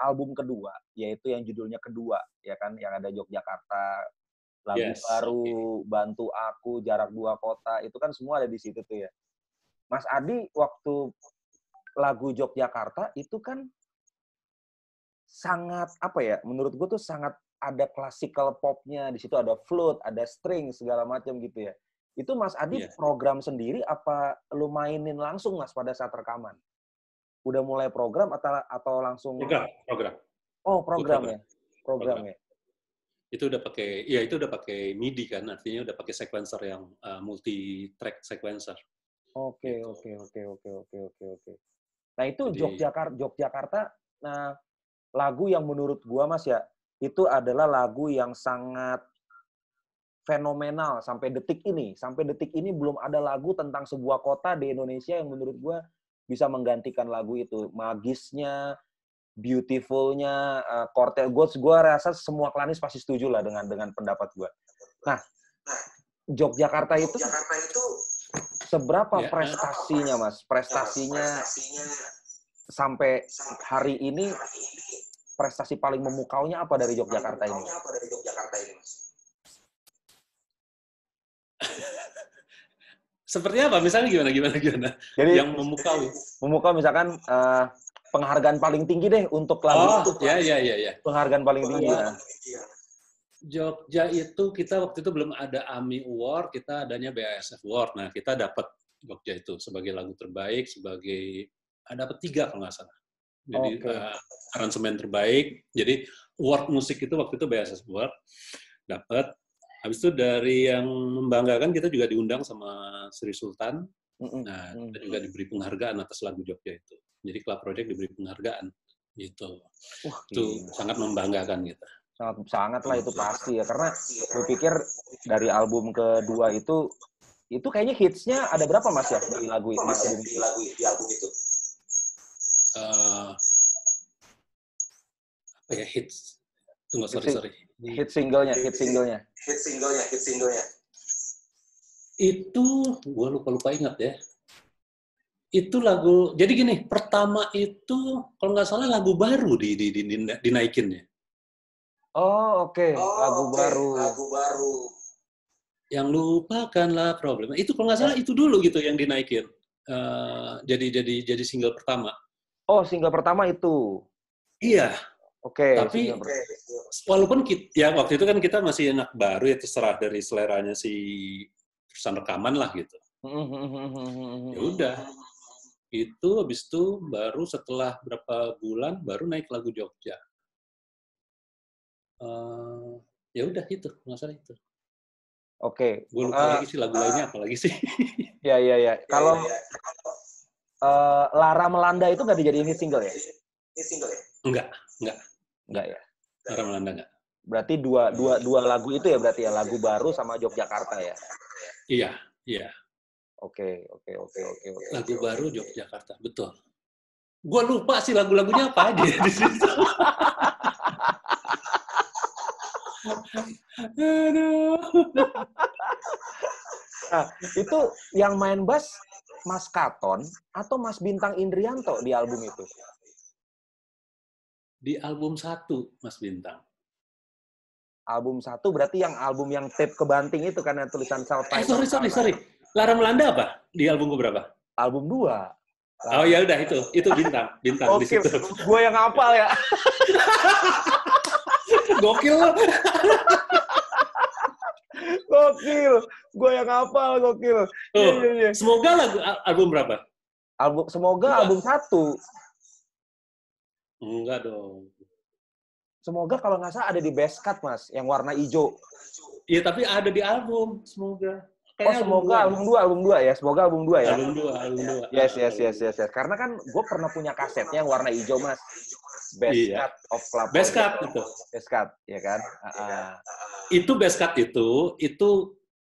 Speaker 1: album kedua, yaitu yang judulnya Kedua, ya kan, yang ada Yogyakarta, lagu
Speaker 2: Yes, oke. Okay.
Speaker 1: baru, Bantu Aku, Jarak Dua Kota, itu kan semua ada di situ tuh ya. Mas Adi, waktu lagu Yogyakarta itu kan sangat apa ya? Menurut gue tuh sangat ada classical popnya, di situ ada flute, ada string segala macam gitu ya. Itu Mas Adi
Speaker 2: Iya.
Speaker 1: program sendiri apa lu mainin langsung Mas pada saat rekaman? Udah mulai program atau langsung
Speaker 2: Program.
Speaker 1: oh
Speaker 2: Gue
Speaker 1: program
Speaker 2: program.
Speaker 1: ya? Program
Speaker 2: Program.
Speaker 1: ya.
Speaker 2: Itu udah pakai MIDI kan, artinya udah pakai sequencer yang multi track sequencer
Speaker 1: Oke,
Speaker 2: gitu.
Speaker 1: oke, oke, oke, oke, oke, oke. Nah, itu
Speaker 2: Jadi
Speaker 1: Yogyakarta nah lagu yang menurut gua Mas ya, itu adalah lagu yang sangat fenomenal sampai detik ini. Sampai detik ini belum ada lagu tentang sebuah kota di Indonesia yang menurut gua bisa menggantikan lagu itu. Magisnya, beautiful-nya, chord-nya, gua rasa semua Klanis pasti setuju lah dengan pendapat gua. Nah, Yogyakarta itu seberapa
Speaker 2: ya,
Speaker 1: prestasinya, Mas? Prestasinya sampai hari ini prestasi paling memukaunya apa dari Yogyakarta ini, Mas?
Speaker 2: seperti apa? Misalnya gimana?
Speaker 1: Jadi
Speaker 2: Yang memukau.
Speaker 1: memukau misalkan penghargaan paling tinggi deh untuk lagu
Speaker 2: Oh,
Speaker 1: itu.
Speaker 2: ya.
Speaker 1: Penghargaan paling tinggi
Speaker 2: Kalau
Speaker 1: ya.
Speaker 2: Jogja itu kita waktu itu belum ada AMI Award, kita adanya BASF Award. Nah, kita dapat Jogja itu sebagai lagu terbaik, sebagai dapat 3 kalau nggak salah. Jadi
Speaker 1: Oke.
Speaker 2: aransemen terbaik. Jadi award musik itu waktu itu BASF Award dapat. Habis itu dari yang membanggakan kita juga diundang sama Sri Sultan. Nah, kita juga diberi penghargaan atas lagu Jogja itu. Jadi Club Project diberi penghargaan gitu.
Speaker 1: Wah,
Speaker 2: Itu
Speaker 1: gila.
Speaker 2: sangat membanggakan kita.
Speaker 1: Sangat lah itu pasti ya. Karena gue pikir dari album kedua itu Itu kayaknya hitsnya ada berapa Mas ya di lagu itu?
Speaker 2: Di album itu. Apa ya hits? Tunggu, sorry.
Speaker 1: Hit singlenya.
Speaker 2: Itu gua lupa ingat ya. Itu lagu, jadi gini, pertama itu kalau nggak salah lagu baru dinaikinnya.
Speaker 1: Oh, oke. Lagu baru.
Speaker 2: Yang lupakanlah problem. Itu kalau nggak salah itu dulu gitu yang dinaikin. Jadi single pertama.
Speaker 1: Oh, single pertama itu.
Speaker 2: Iya.
Speaker 1: Oke.
Speaker 2: Tapi walaupun ya waktu itu kan kita masih anak baru ya, terserah dari seleranya si perusahaan rekaman lah gitu. Ya udah. Itu habis itu baru setelah berapa bulan baru naik lagu Jogja. Ya udah itu, nggak salah itu.
Speaker 1: Oke.
Speaker 2: Gue lupa lagi sih lagu lainnya apa lagi sih.
Speaker 1: Ya. Kalau Lara Melanda itu nggak dijadiin hit single ya?
Speaker 2: Enggak
Speaker 1: ya.
Speaker 2: Lara Melanda enggak.
Speaker 1: Berarti dua lagu itu ya berarti ya, lagu baru sama Yogyakarta ya?
Speaker 2: Iya.
Speaker 1: Oke.
Speaker 2: Lagu baru Yogyakarta, betul. Gue lupa sih lagu-lagunya apa aja di situ. Aduh.
Speaker 1: Nah, itu yang main bass Mas Katon atau Mas Bintang Indrianto di album itu?
Speaker 2: Di album 1, Mas Bintang.
Speaker 1: Album 1 berarti album yang tape kebanting itu kan, yang tulisan self-titled.
Speaker 2: Sorry. Lara Melanda apa? Di album berapa?
Speaker 1: Album 2.
Speaker 2: Oh ya udah itu Bintang di situ.
Speaker 1: Gue yang hafal ya.
Speaker 2: Gokil.
Speaker 1: Gue yang hafal, gokil. Iya.
Speaker 2: Semoga album berapa?
Speaker 1: Album 1.
Speaker 2: Enggak dong.
Speaker 1: Semoga kalau nggak salah ada di best cut, Mas, yang warna hijau.
Speaker 2: Iya, tapi ada di album, semoga.
Speaker 1: Semoga album 2 ya. Semoga album 2 ya.
Speaker 2: Album 2.
Speaker 1: Yes. Karena kan gue pernah punya kasetnya yang warna hijau, Mas. Best Cut of Club.
Speaker 2: Best Cut itu.
Speaker 1: Best Cut, ya kan?
Speaker 2: Itu Best Cut itu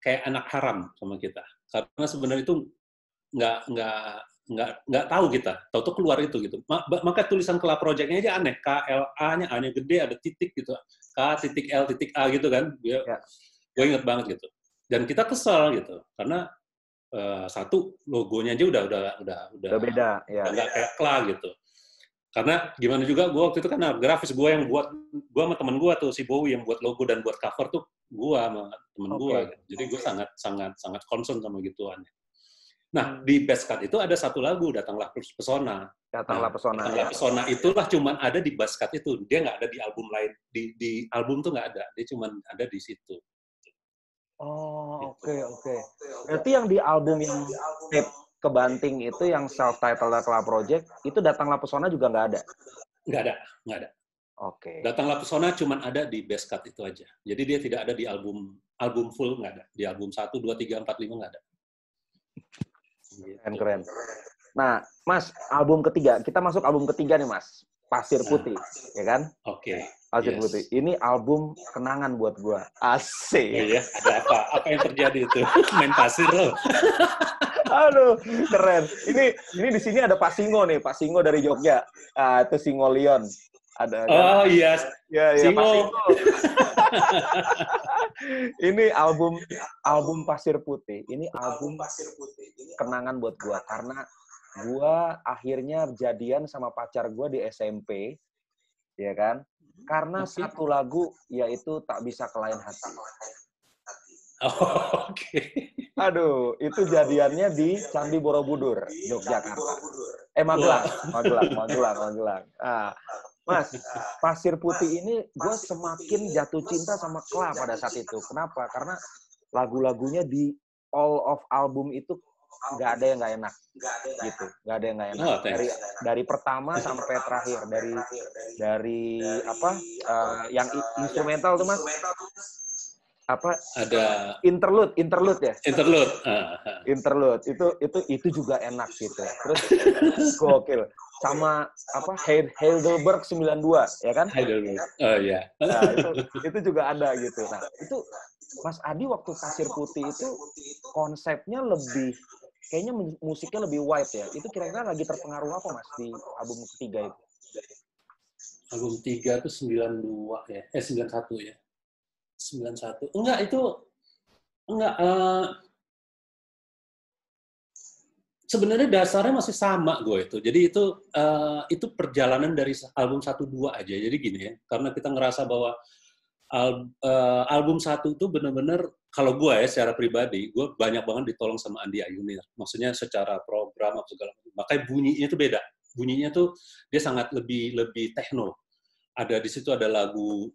Speaker 2: kayak anak haram sama kita. Karena sebenarnya itu nggak tahu kita. Tahu-tahu keluar itu gitu. Maka tulisan Club Project-nya aja aneh. KLA-nya A-nya gede, ada titik gitu. K.L.A gitu kan. Gue inget banget gitu. Dan kita kesel gitu, karena satu logonya aja udah
Speaker 1: beda, ya.
Speaker 2: Nggak kayak Kla gitu. Karena gimana juga, gue waktu itu kan grafis gue yang buat, gue sama temen gue tuh si Bowie yang buat logo dan buat cover tuh gue sama temen gue. Gitu. Jadi gue sangat concern sama gituannya. Nah di Best Cut itu ada satu lagu Datanglah Pesona.
Speaker 1: Datanglah
Speaker 2: Pesona itulah cuman ada di Best Cut itu, dia nggak ada di album lain. Di album tuh nggak ada, dia cuman ada di situ.
Speaker 1: Oh, oke. Berarti yang di album yang tape kebanting itu, yang self-titled Club Project, itu Datanglah Pesona juga nggak ada?
Speaker 2: Nggak ada.
Speaker 1: Oke.
Speaker 2: Datanglah Pesona cuman ada di Best Cut itu aja. Jadi dia tidak ada di album full, nggak ada. Di album 1, 2, 3, 4, 5 nggak ada.
Speaker 1: Keren. Nah, Mas, album ketiga. Kita masuk album ketiga nih, Mas. Pasir Putih, ya kan?
Speaker 2: Oke.
Speaker 1: Pasir Putih. Ini album kenangan buat gua. Asik.
Speaker 2: Iya, ada apa? Apa yang terjadi itu? Main pasir loh.
Speaker 1: Aduh, keren. Ini di sini ada Pak Singo nih, Pak Singo dari Jogja. Itu Singo Leon. Ada.
Speaker 2: Oh iya.
Speaker 1: Ya,
Speaker 2: Singo.
Speaker 1: Pak Singo. Ini album Pasir Putih. Ini album kenangan buat gua, karena gua akhirnya jadian sama pacar gua di SMP, ya kan? Karena satu lagu, yaitu Tak Bisa Kelain Hati.
Speaker 2: Oke.
Speaker 1: Aduh, itu jadiannya di Candi Borobudur, Yogyakarta. Magelang. Mas, Pasir Putih ini gue semakin jatuh cinta sama Kla pada saat itu. Kenapa? Karena lagu-lagunya di all of album itu nggak ada yang nggak enak, gitu. Nggak ada yang nggak enak. Dari pertama sampai terakhir, dari yang instrumental tuh, Mas. Apa?
Speaker 2: Ada
Speaker 1: interlude ya?
Speaker 2: Interlude.
Speaker 1: Itu juga enak gitu. Terus gokil. Sama Heidelberg 92, ya kan?
Speaker 2: Heidelberg. Oh iya.
Speaker 1: Nah, itu juga ada gitu. Nah, Mas Adi waktu Pasir Putih itu konsepnya lebih, kayaknya musiknya lebih wide ya. Itu kira-kira lagi terpengaruh apa Mas di album ketiga itu?
Speaker 2: Album 3 itu 92 ya. 91 ya. 91. Enggak, itu enggak sebenarnya dasarnya masih sama gue itu. Jadi itu perjalanan dari album 1-2 aja. Jadi gini ya, karena kita ngerasa bahwa album 1 itu benar-benar, kalau gue ya secara pribadi, gue banyak banget ditolong sama Andi Ayunir. Maksudnya secara program apa segala macam. Makanya bunyinya itu beda. Bunyinya tuh dia sangat lebih techno. Ada di situ ada lagu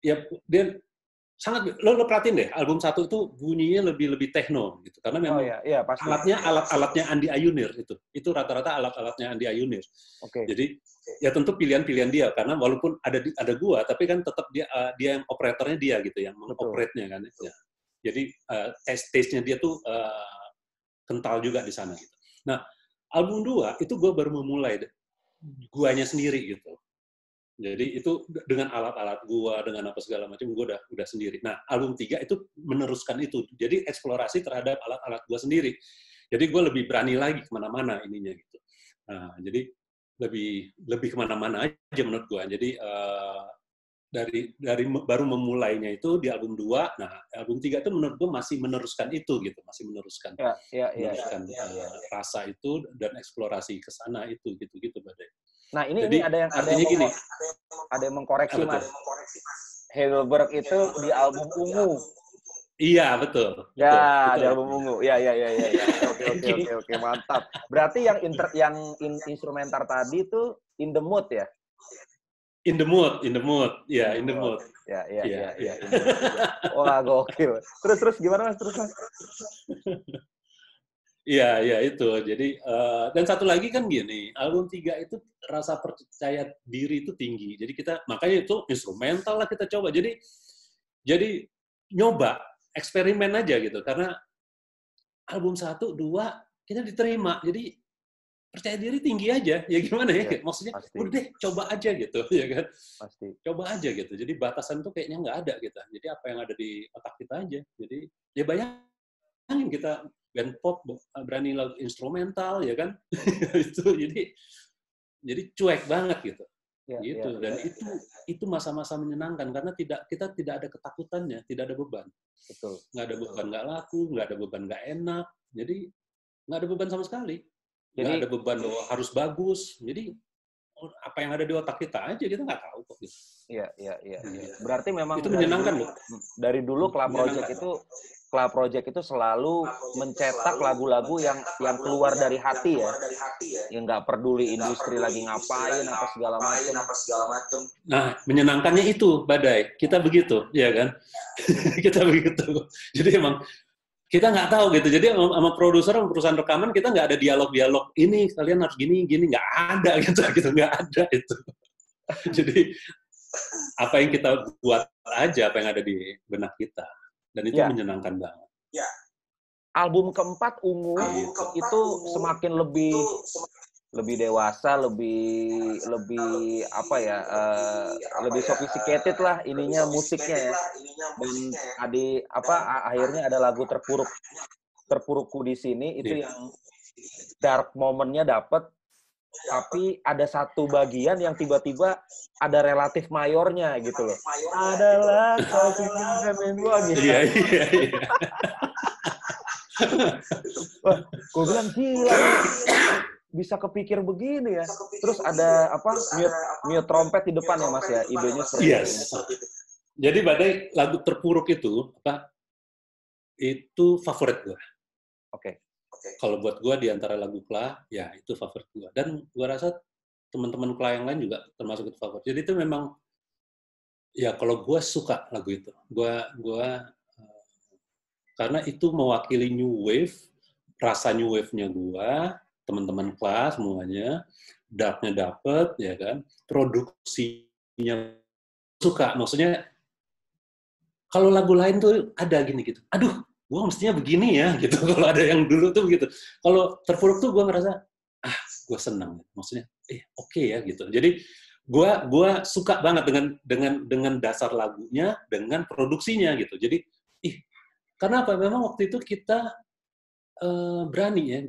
Speaker 2: ya dia sangat, lo perhatiin deh, album 1 itu bunyinya lebih techno gitu, karena memang
Speaker 1: pasti.
Speaker 2: alatnya Andi Ayunir itu rata-rata alatnya Andi Ayunir.
Speaker 1: Okay.
Speaker 2: Jadi ya tentu pilihan-pilihan dia, karena walaupun ada gua, tapi kan tetap dia yang operatornya dia gitu, yang mengoperate-nya kan. Ya. Jadi taste-nya dia tuh kental juga di sana gitu. Nah, album 2 itu gua baru memulai guanya sendiri gitu. Jadi itu dengan alat-alat gua, dengan apa segala macam, gua udah sendiri. Nah, album 3 itu meneruskan itu. Jadi eksplorasi terhadap alat-alat gua sendiri. Jadi gua lebih berani lagi kemana-mana ininya gitu. Nah, jadi lebih kemana-mana aja menurut gua. Jadi dari baru memulainya itu di album 2, nah album 3 itu menurut gua masih meneruskan itu gitu, masih meneruskan rasa itu dan eksplorasi ke sana itu gitu Badai.
Speaker 1: Nah, ini ada yang mengkoreksi Mas. Heidelberg itu di album Ungu.
Speaker 2: Iya, betul.
Speaker 1: Ya, di album Ungu. Ya. Oke, mantap. Berarti yang instrumental tadi itu In the Mood ya?
Speaker 2: In the Mood. Ya, In the Mood.
Speaker 1: Ya. Wah, gokil. Terus gimana Mas? Terus Mas?
Speaker 2: Iya, itu. Jadi, dan satu lagi kan gini, album 3 itu rasa percaya diri itu tinggi. Jadi makanya itu instrumental lah kita coba. Jadi nyoba, eksperimen aja gitu. Karena album 1, 2, kita diterima. Jadi, percaya diri tinggi aja. Ya gimana ya? Maksudnya, udah deh, coba aja gitu. Ya kan?
Speaker 1: Pasti.
Speaker 2: Coba aja gitu. Jadi, batasan tuh kayaknya nggak ada gitu. Jadi, apa yang ada di otak kita aja. Jadi, ya bayangin kita band pop berani lagu instrumental ya kan. jadi cuek banget gitu. Dan itu masa-masa menyenangkan karena kita tidak ada ketakutannya, tidak ada beban.
Speaker 1: Betul.
Speaker 2: Nggak ada beban nggak laku, nggak ada beban nggak enak. Jadi nggak ada beban sama sekali. Nggak ada beban bahwa harus bagus. Jadi apa yang ada di otak kita aja kita nggak tahu kok gitu.
Speaker 1: Iya. Berarti memang
Speaker 2: itu menyenangkan loh.
Speaker 1: Dari dulu Club Project itu selalu mencetak lagu-lagu yang keluar dari hati ya. Yang nggak peduli industri lagi ngapain apa segala macam.
Speaker 2: Nah, menyenangkannya itu Badai. Kita begitu, ya kan? Kita begitu. Jadi emang kita nggak tahu gitu. Jadi sama produser, sama perusahaan rekaman kita nggak ada dialog-dialog. Ini kalian harus gini, nggak ada gitu nggak ada itu. Jadi apa yang kita buat aja, apa yang ada di benak kita. Dan itu menyenangkan banget.
Speaker 1: Ya. Album keempat Ungu itu semakin lebih dewasa, lebih lebih sophisticated lah ininya musiknya ya. Dan akhirnya ada lagu Terpurukku di sini itu yang dark moment-nya dapet. Tapi ada satu bagian yang tiba-tiba ada relatif mayornya gitu loh. Adalah kau pinjam gua gitu.
Speaker 2: Iya.
Speaker 1: Wah, gue bilang gila. Bisa kepikir begini ya. Terus ada mute trompet di depan ya Mas ya. Idenya seperti itu.
Speaker 2: Jadi Badai lagu Terpuruk itu favorit gue.
Speaker 1: Oke.
Speaker 2: Kalau buat gue di antara lagu Kla, ya itu favorit gue. Dan gue rasa teman-teman Kla yang lain juga termasuk itu favorit. Jadi itu memang, ya kalau gue suka lagu itu. Karena itu mewakili New Wave, rasa New Wave-nya gue, teman-teman Kla semuanya, dark-nya dapet, ya kan, produksinya suka. Maksudnya, kalau lagu lain tuh ada gini gitu, aduh, gue mestinya begini ya, gitu. Kalau ada yang dulu tuh begitu. Kalau Terpuruk tuh gue ngerasa, gue senang. Maksudnya, oke ya, gitu. Jadi, Gua suka banget dengan dasar lagunya, dengan produksinya gitu. Jadi, karena apa? Memang waktu itu kita berani.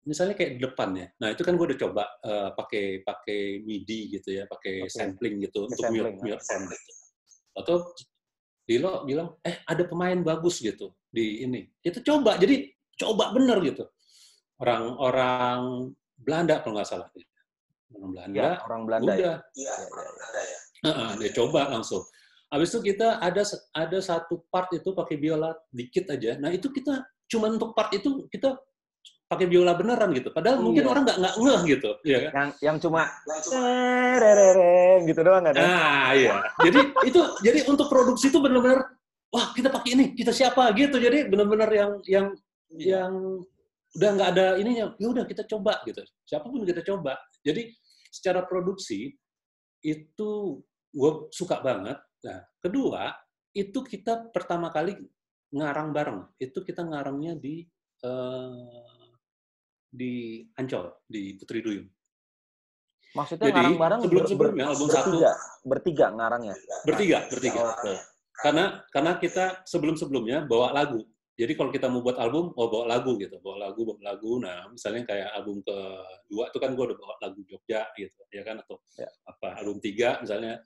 Speaker 2: Misalnya kayak di depan ya. Nah itu kan gue udah coba pakai MIDI gitu ya, pakai sampling gitu untuk mute sound gitu. Atau Dilo bilang, ada pemain bagus gitu di ini. Kita coba, jadi coba bener gitu. Orang Belanda kalau nggak salah.
Speaker 1: Orang Belanda
Speaker 2: udah. Dia coba langsung. Habis itu kita ada satu part itu pakai biola dikit aja. Nah itu kita cuma untuk part itu kita pakai biola beneran gitu. Padahal mungkin orang nggak ngeh gitu, ya kan?
Speaker 1: Yang cuma gitu doang kan?
Speaker 2: Iya. Jadi untuk produksi itu benar-benar, wah kita pakai ini, kita siapa gitu. Jadi benar-benar yang udah nggak ada ininya. Ya udah kita coba gitu. Siapapun kita coba. Jadi secara produksi itu gue suka banget. Nah, kedua itu kita pertama kali ngarang bareng. Itu kita ngarangnya di Ancol, di Putri Duyung.
Speaker 1: Maksudnya ngarang bareng
Speaker 2: sebelum-sebelumnya album
Speaker 1: bertiga ngarangnya.
Speaker 2: Bertiga.
Speaker 1: Oke.
Speaker 2: Karena kita sebelum-sebelumnya bawa lagu. Jadi kalau kita mau buat album, bawa lagu gitu, bawa lagu. Nah, misalnya kayak album kedua itu kan gue udah bawa lagu Jogja gitu, ya kan, atau album 3 misalnya,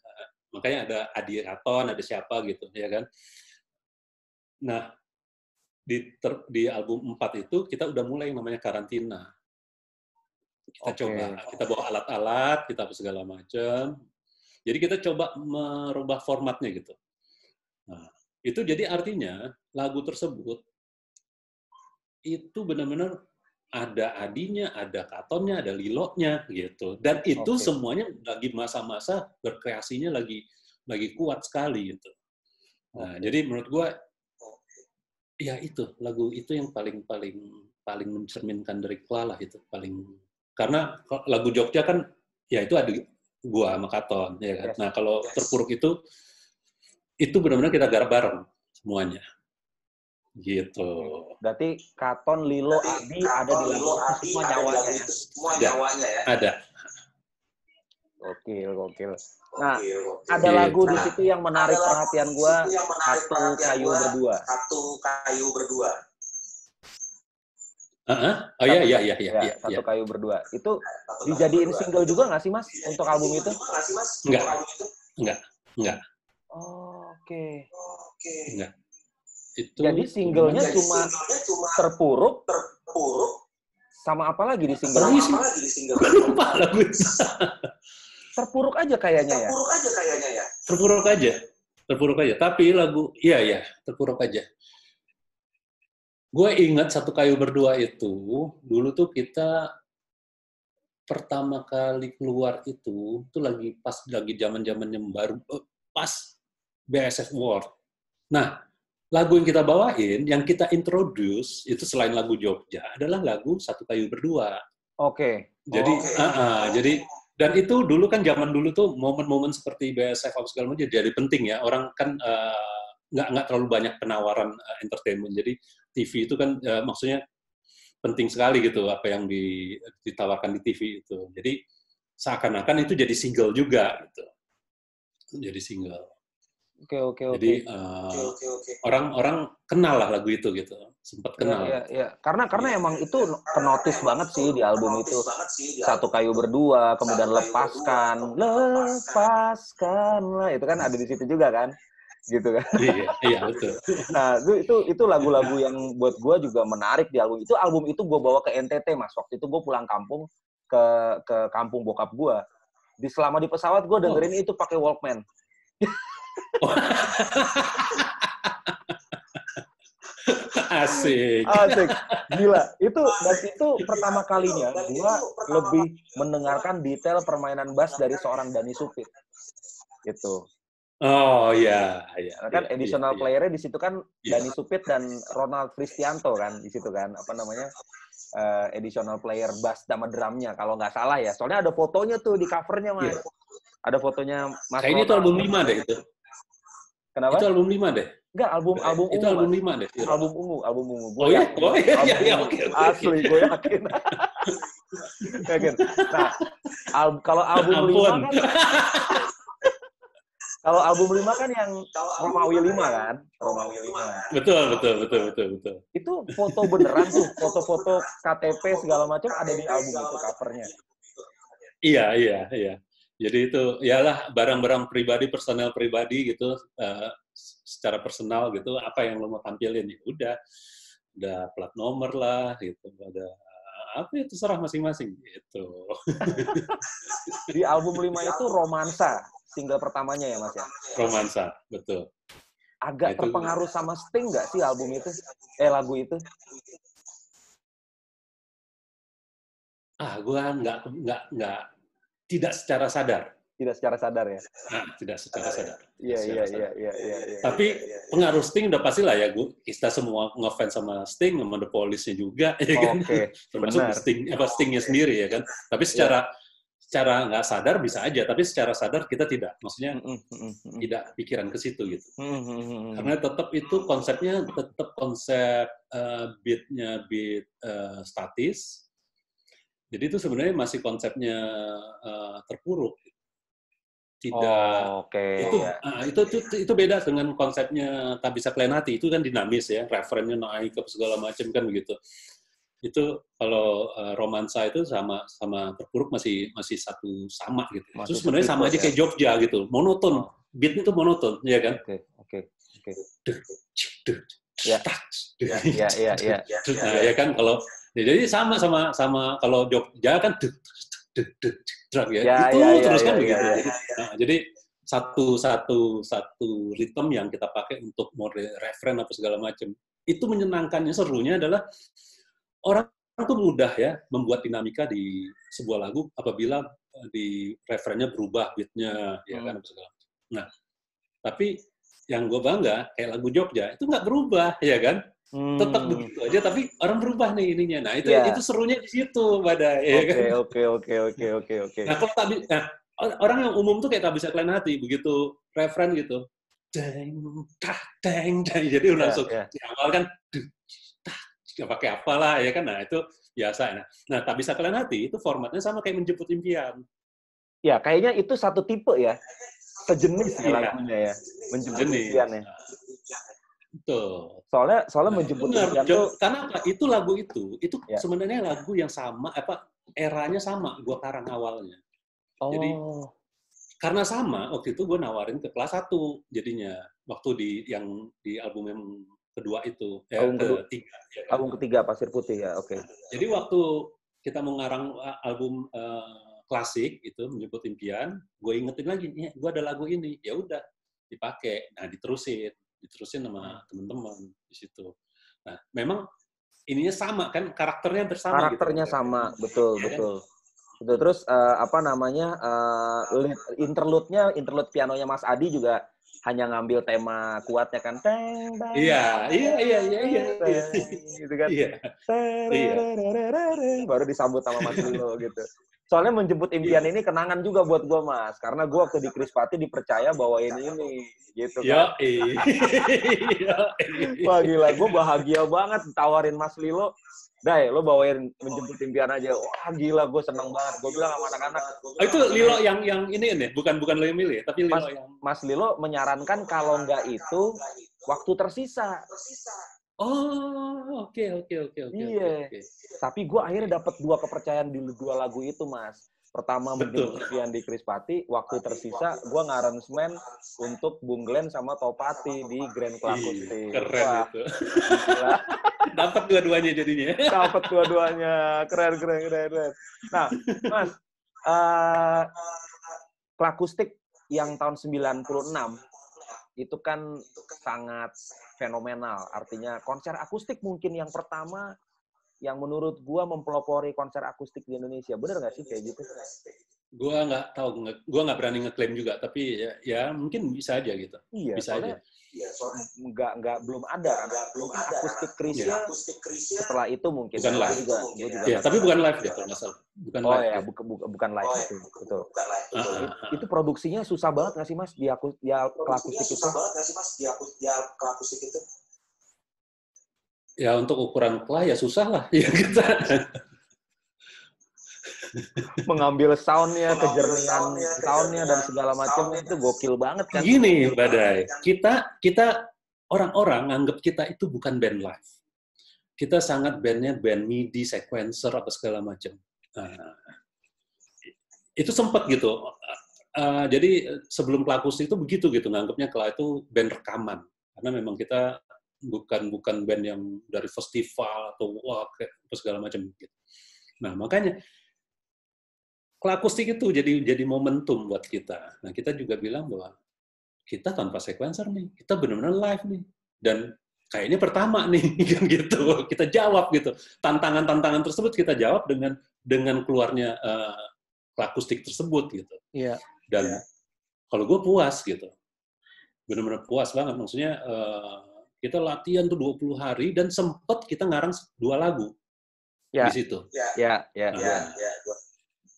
Speaker 2: makanya ada Adi Raton, ada siapa gitu, ya kan. Nah, di album 4 itu kita udah mulai yang namanya Karantina. Kita coba, kita bawa alat-alat, kita segala macam. Jadi kita coba merubah formatnya gitu. Nah, itu jadi artinya lagu tersebut itu benar-benar ada Adinya, ada Katonnya, ada Lilonya gitu. Dan itu semuanya lagi masa-masa berkreasinya lagi kuat sekali gitu. Nah, jadi menurut gua ya itu lagu itu yang paling mencerminkan dari Kla lah itu paling, karena lagu Jogja kan ya itu ada gua sama Katon ya kan. Nah, kalau Terpuruk itu benar-benar kita garap bareng semuanya. Gitu.
Speaker 1: Berarti Katon, Lilo, Adi ada di lagu itu semua nyawanya ya?
Speaker 2: Ada.
Speaker 1: Gokil. Nah, ada lagu di situ yang menarik perhatian gua, Satu Kayu Berdua.
Speaker 2: Oh iya.
Speaker 1: Satu Kayu Berdua. Itu dijadiin single juga nggak sih, Mas, untuk album itu?
Speaker 2: Enggak.
Speaker 1: Oke.
Speaker 2: Enggak. Itu
Speaker 1: jadi singlenya cuma Terpuruk sama apa lagi di single?
Speaker 2: Lupa lagu itu.
Speaker 1: Terpuruk aja kayaknya ya.
Speaker 2: Terpuruk aja. Tapi lagu iya, Terpuruk aja. Gue ingat Satu Kayu Berdua itu dulu tuh kita pertama kali keluar itu lagi zaman-zamannya baru pas BSF World. Nah, lagu yang kita bawain, yang kita introduce itu selain lagu Jogja adalah lagu Satu Kayu Berdua.
Speaker 1: Oke.
Speaker 2: Jadi dan itu dulu kan zaman dulu tuh momen-momen seperti BSF segala macam jadi penting ya. Orang kan nggak terlalu banyak penawaran entertainment. Jadi TV itu kan maksudnya penting sekali gitu apa yang ditawarkan di TV itu. Jadi seakan-akan itu jadi single juga gitu. Jadi single.
Speaker 1: Oke.
Speaker 2: Jadi orang kenal lah lagu itu gitu, sempat kenal.
Speaker 1: Iya. Karena emang itu kenotis banget sih di album itu. Satu Kayu Berdua, kemudian lepaskan lah, itu kan ada di situ juga kan, gitu kan.
Speaker 2: Iya betul.
Speaker 1: Nah itu lagu-lagu yang buat gue juga menarik di album itu. Album itu gue bawa ke NTT, Mas. Waktu itu gue pulang kampung ke kampung bokap gue. Selama di pesawat gue dengerin itu pakai Walkman.
Speaker 2: Asik.
Speaker 1: Gila. Itu pertama kalinya gue lebih mendengarkan detail permainan bass dari seorang Dani Supit. Gitu.
Speaker 2: Oh iya.
Speaker 1: Kan additional player-nya di situ kan Dani Supit dan Ronald Kristianto kan di situ kan, apa namanya? Additional player bass sama drumnya kalau nggak salah ya. Soalnya ada fotonya tuh di covernya, Mas. Ada fotonya Mas.
Speaker 2: Kayaknya itu album 5 deh itu.
Speaker 1: Kenapa?
Speaker 2: Itu album 5 deh.
Speaker 1: Enggak, album ungu.
Speaker 2: Itu album 5 deh.
Speaker 1: Album ungu.
Speaker 2: Iya, oke.
Speaker 1: Asli, gue yakin. Ya kan? Nah, kalau album 5 kan kalau album 5 kan yang Romawi 5 kan? Romawi 5.
Speaker 2: Betul.
Speaker 1: Itu foto beneran tuh, foto-foto KTP segala macam ada di album itu covernya.
Speaker 2: Iya. Jadi itu ialah barang-barang pribadi, personal pribadi gitu, secara personal gitu, apa yang lo mau tampilin ya udah plat nomor lah gitu, ada apa ya terserah masing-masing gitu.
Speaker 1: Di album 5 itu Romansa, single pertamanya ya Mas ya?
Speaker 2: Romansa, betul.
Speaker 1: Agak
Speaker 2: itu,
Speaker 1: terpengaruh sama Sting nggak sih album itu? Lagu itu?
Speaker 2: Gua tidak secara sadar.
Speaker 1: Tidak secara sadar ya?
Speaker 2: Tidak secara sadar.
Speaker 1: Iya.
Speaker 2: Tapi pengaruh Sting udah pastilah ya, kita semua ngefans sama Sting, sama The Police-nya juga, ya kan? Termasuk Sting-nya sendiri ya kan. Tapi secara nggak sadar bisa aja, tapi secara sadar kita tidak. Maksudnya tidak pikiran ke situ gitu. Karena tetap itu konsepnya tetap konsep beat-nya beat statis. Jadi itu sebenarnya masih konsepnya terpuruk. Tidak. Itu beda dengan konsepnya Tak Bisa Kalian Hati. Itu kan dinamis ya, referennya naik ke segala macam kan begitu. Itu kalau Romansa itu sama terpuruk masih satu sama gitu. Itu sebenarnya sama aja kayak Jogja gitu, monoton. Beatnya itu monoton, ya kan?
Speaker 1: Oke.
Speaker 2: Ya. Nah, ya kan kalau jadi sama kalau Jogja kan itu terus kan begitu. Nah, jadi satu ritme yang kita pakai untuk mode referen apa segala macam. Itu menyenangkannya, serunya adalah orang tuh mudah ya membuat dinamika di sebuah lagu apabila di referennya berubah, beatnya, ya kan apa segala macam. Nah, tapi yang gue bangga kayak lagu Jogja itu nggak berubah, ya kan? Tetap begitu aja, tapi orang berubah nih ininya. Nah, itu serunya di situ, Badai. Ya kan?
Speaker 1: Oke.
Speaker 2: Nah, kalau orang yang umum tuh kayak Tak Bisa Kalian Hati, begitu referen gitu. Deng. Jadi langsung di awal kan nggak pakai apalah, ya kan? Nah, itu biasa. Nah, Tak Bisa Kalian Hati itu formatnya sama kayak Menjemput Impian.
Speaker 1: Ya, kayaknya itu satu tipe ya. Sejenis lagunya ya. Menjemput Impian ya.
Speaker 2: Betul.
Speaker 1: Soalnya Menjemput Impian tuh
Speaker 2: karena apa? Itu lagu itu sebenarnya lagu yang sama, eranya sama gua karang awalnya. Jadi karena sama, waktu itu gue nawarin ke kelas 1 jadinya waktu di album yang kedua itu, ketiga. Ya kan?
Speaker 1: Album ketiga Pasir Putih ya, oke.
Speaker 2: Jadi waktu kita mengarang album klasik itu Menjemput Impian, gue ingetin lagi, gue ada lagu ini, ya udah dipakai, nah diterusin sama teman-teman di situ. Nah, memang ininya sama kan, karakternya bersama.
Speaker 1: Karakternya gitu, sama, betul. Kan? Terus interlude pianonya Mas Adi juga hanya ngambil tema kuatnya kan.
Speaker 2: Iya.
Speaker 1: Gitu kan. Baru disambut sama Mas Lilo gitu. Soalnya Menjemput Impian ini kenangan juga buat gue, Mas. Karena gue waktu di Krispati dipercaya bawain ini. Gitu kan. Wah gila, gue bahagia banget tawarin Mas Lilo. Dai, lo bawain Menjemput Impian aja. Wah gila, gue seneng banget. Gue bilang sama anak-anak.
Speaker 2: Itu Lilo yang ini nih, bukan lo yang milih, tapi Lilo yang...
Speaker 1: Mas Lilo menyarankan kalau nggak itu, waktu tersisa.
Speaker 2: Oh, oke.
Speaker 1: Iya. Tapi gue akhirnya dapat 2 kepercayaan di 2 lagu itu, Mas. Pertama Menjemput Impian di Krispati, waktu tersisa gue ngaransemen untuk Bung Glenn sama Topati di Grand Klakustik.
Speaker 2: Keren itu. Dapat dua-duanya jadinya.
Speaker 1: Dapat dua-duanya. Keren. Nah, Mas, Klakustik yang tahun 96 itu kan sangat fenomenal. Artinya konser akustik mungkin yang pertama yang menurut gua mempelopori konser akustik di Indonesia. Bener nggak sih kayak gitu?
Speaker 2: Gua nggak tahu, gua nggak berani ngeklaim juga, tapi ya mungkin bisa aja gitu.
Speaker 1: Iya,
Speaker 2: bisa aja.
Speaker 1: Belum ada akustik Krisya. Setelah itu mungkin
Speaker 2: bukan live
Speaker 1: juga.
Speaker 2: Ya, tapi bukan live deh kalau nggak salah. Bukan live.
Speaker 1: Ya, bukan live itu. Betul. Itu produksinya susah banget nggak sih, Mas, di akustik itu?
Speaker 2: Ya untuk ukuran Klah ya susah lah ya kita.
Speaker 1: mengambil soundnya, kejernihan soundnya dan segala macamnya itu gokil banget kan.
Speaker 2: Gini, Badai, kita orang-orang nganggap kita itu bukan band live. Kita sangat bandnya band MIDI, sequencer, apa segala macam. Itu sempat gitu. Jadi sebelum Klakustik itu begitu gitu, nganggapnya Kla itu band rekaman. Karena memang kita bukan band yang dari festival atau wah apa segala macam gitu. Nah, makanya Klakustik itu jadi momentum buat kita. Nah, kita juga bilang bahwa kita tanpa sequencer nih, kita benar-benar live nih. Dan kayaknya pertama nih kan gitu. Kita jawab gitu. Tantangan-tantangan tersebut kita jawab dengan keluarnya Klakustik tersebut gitu.
Speaker 1: Iya.
Speaker 2: Dan kalau gue puas gitu. Benar-benar puas banget. Maksudnya kita latihan tuh 20 hari dan sempat kita ngarang 2 lagu di situ.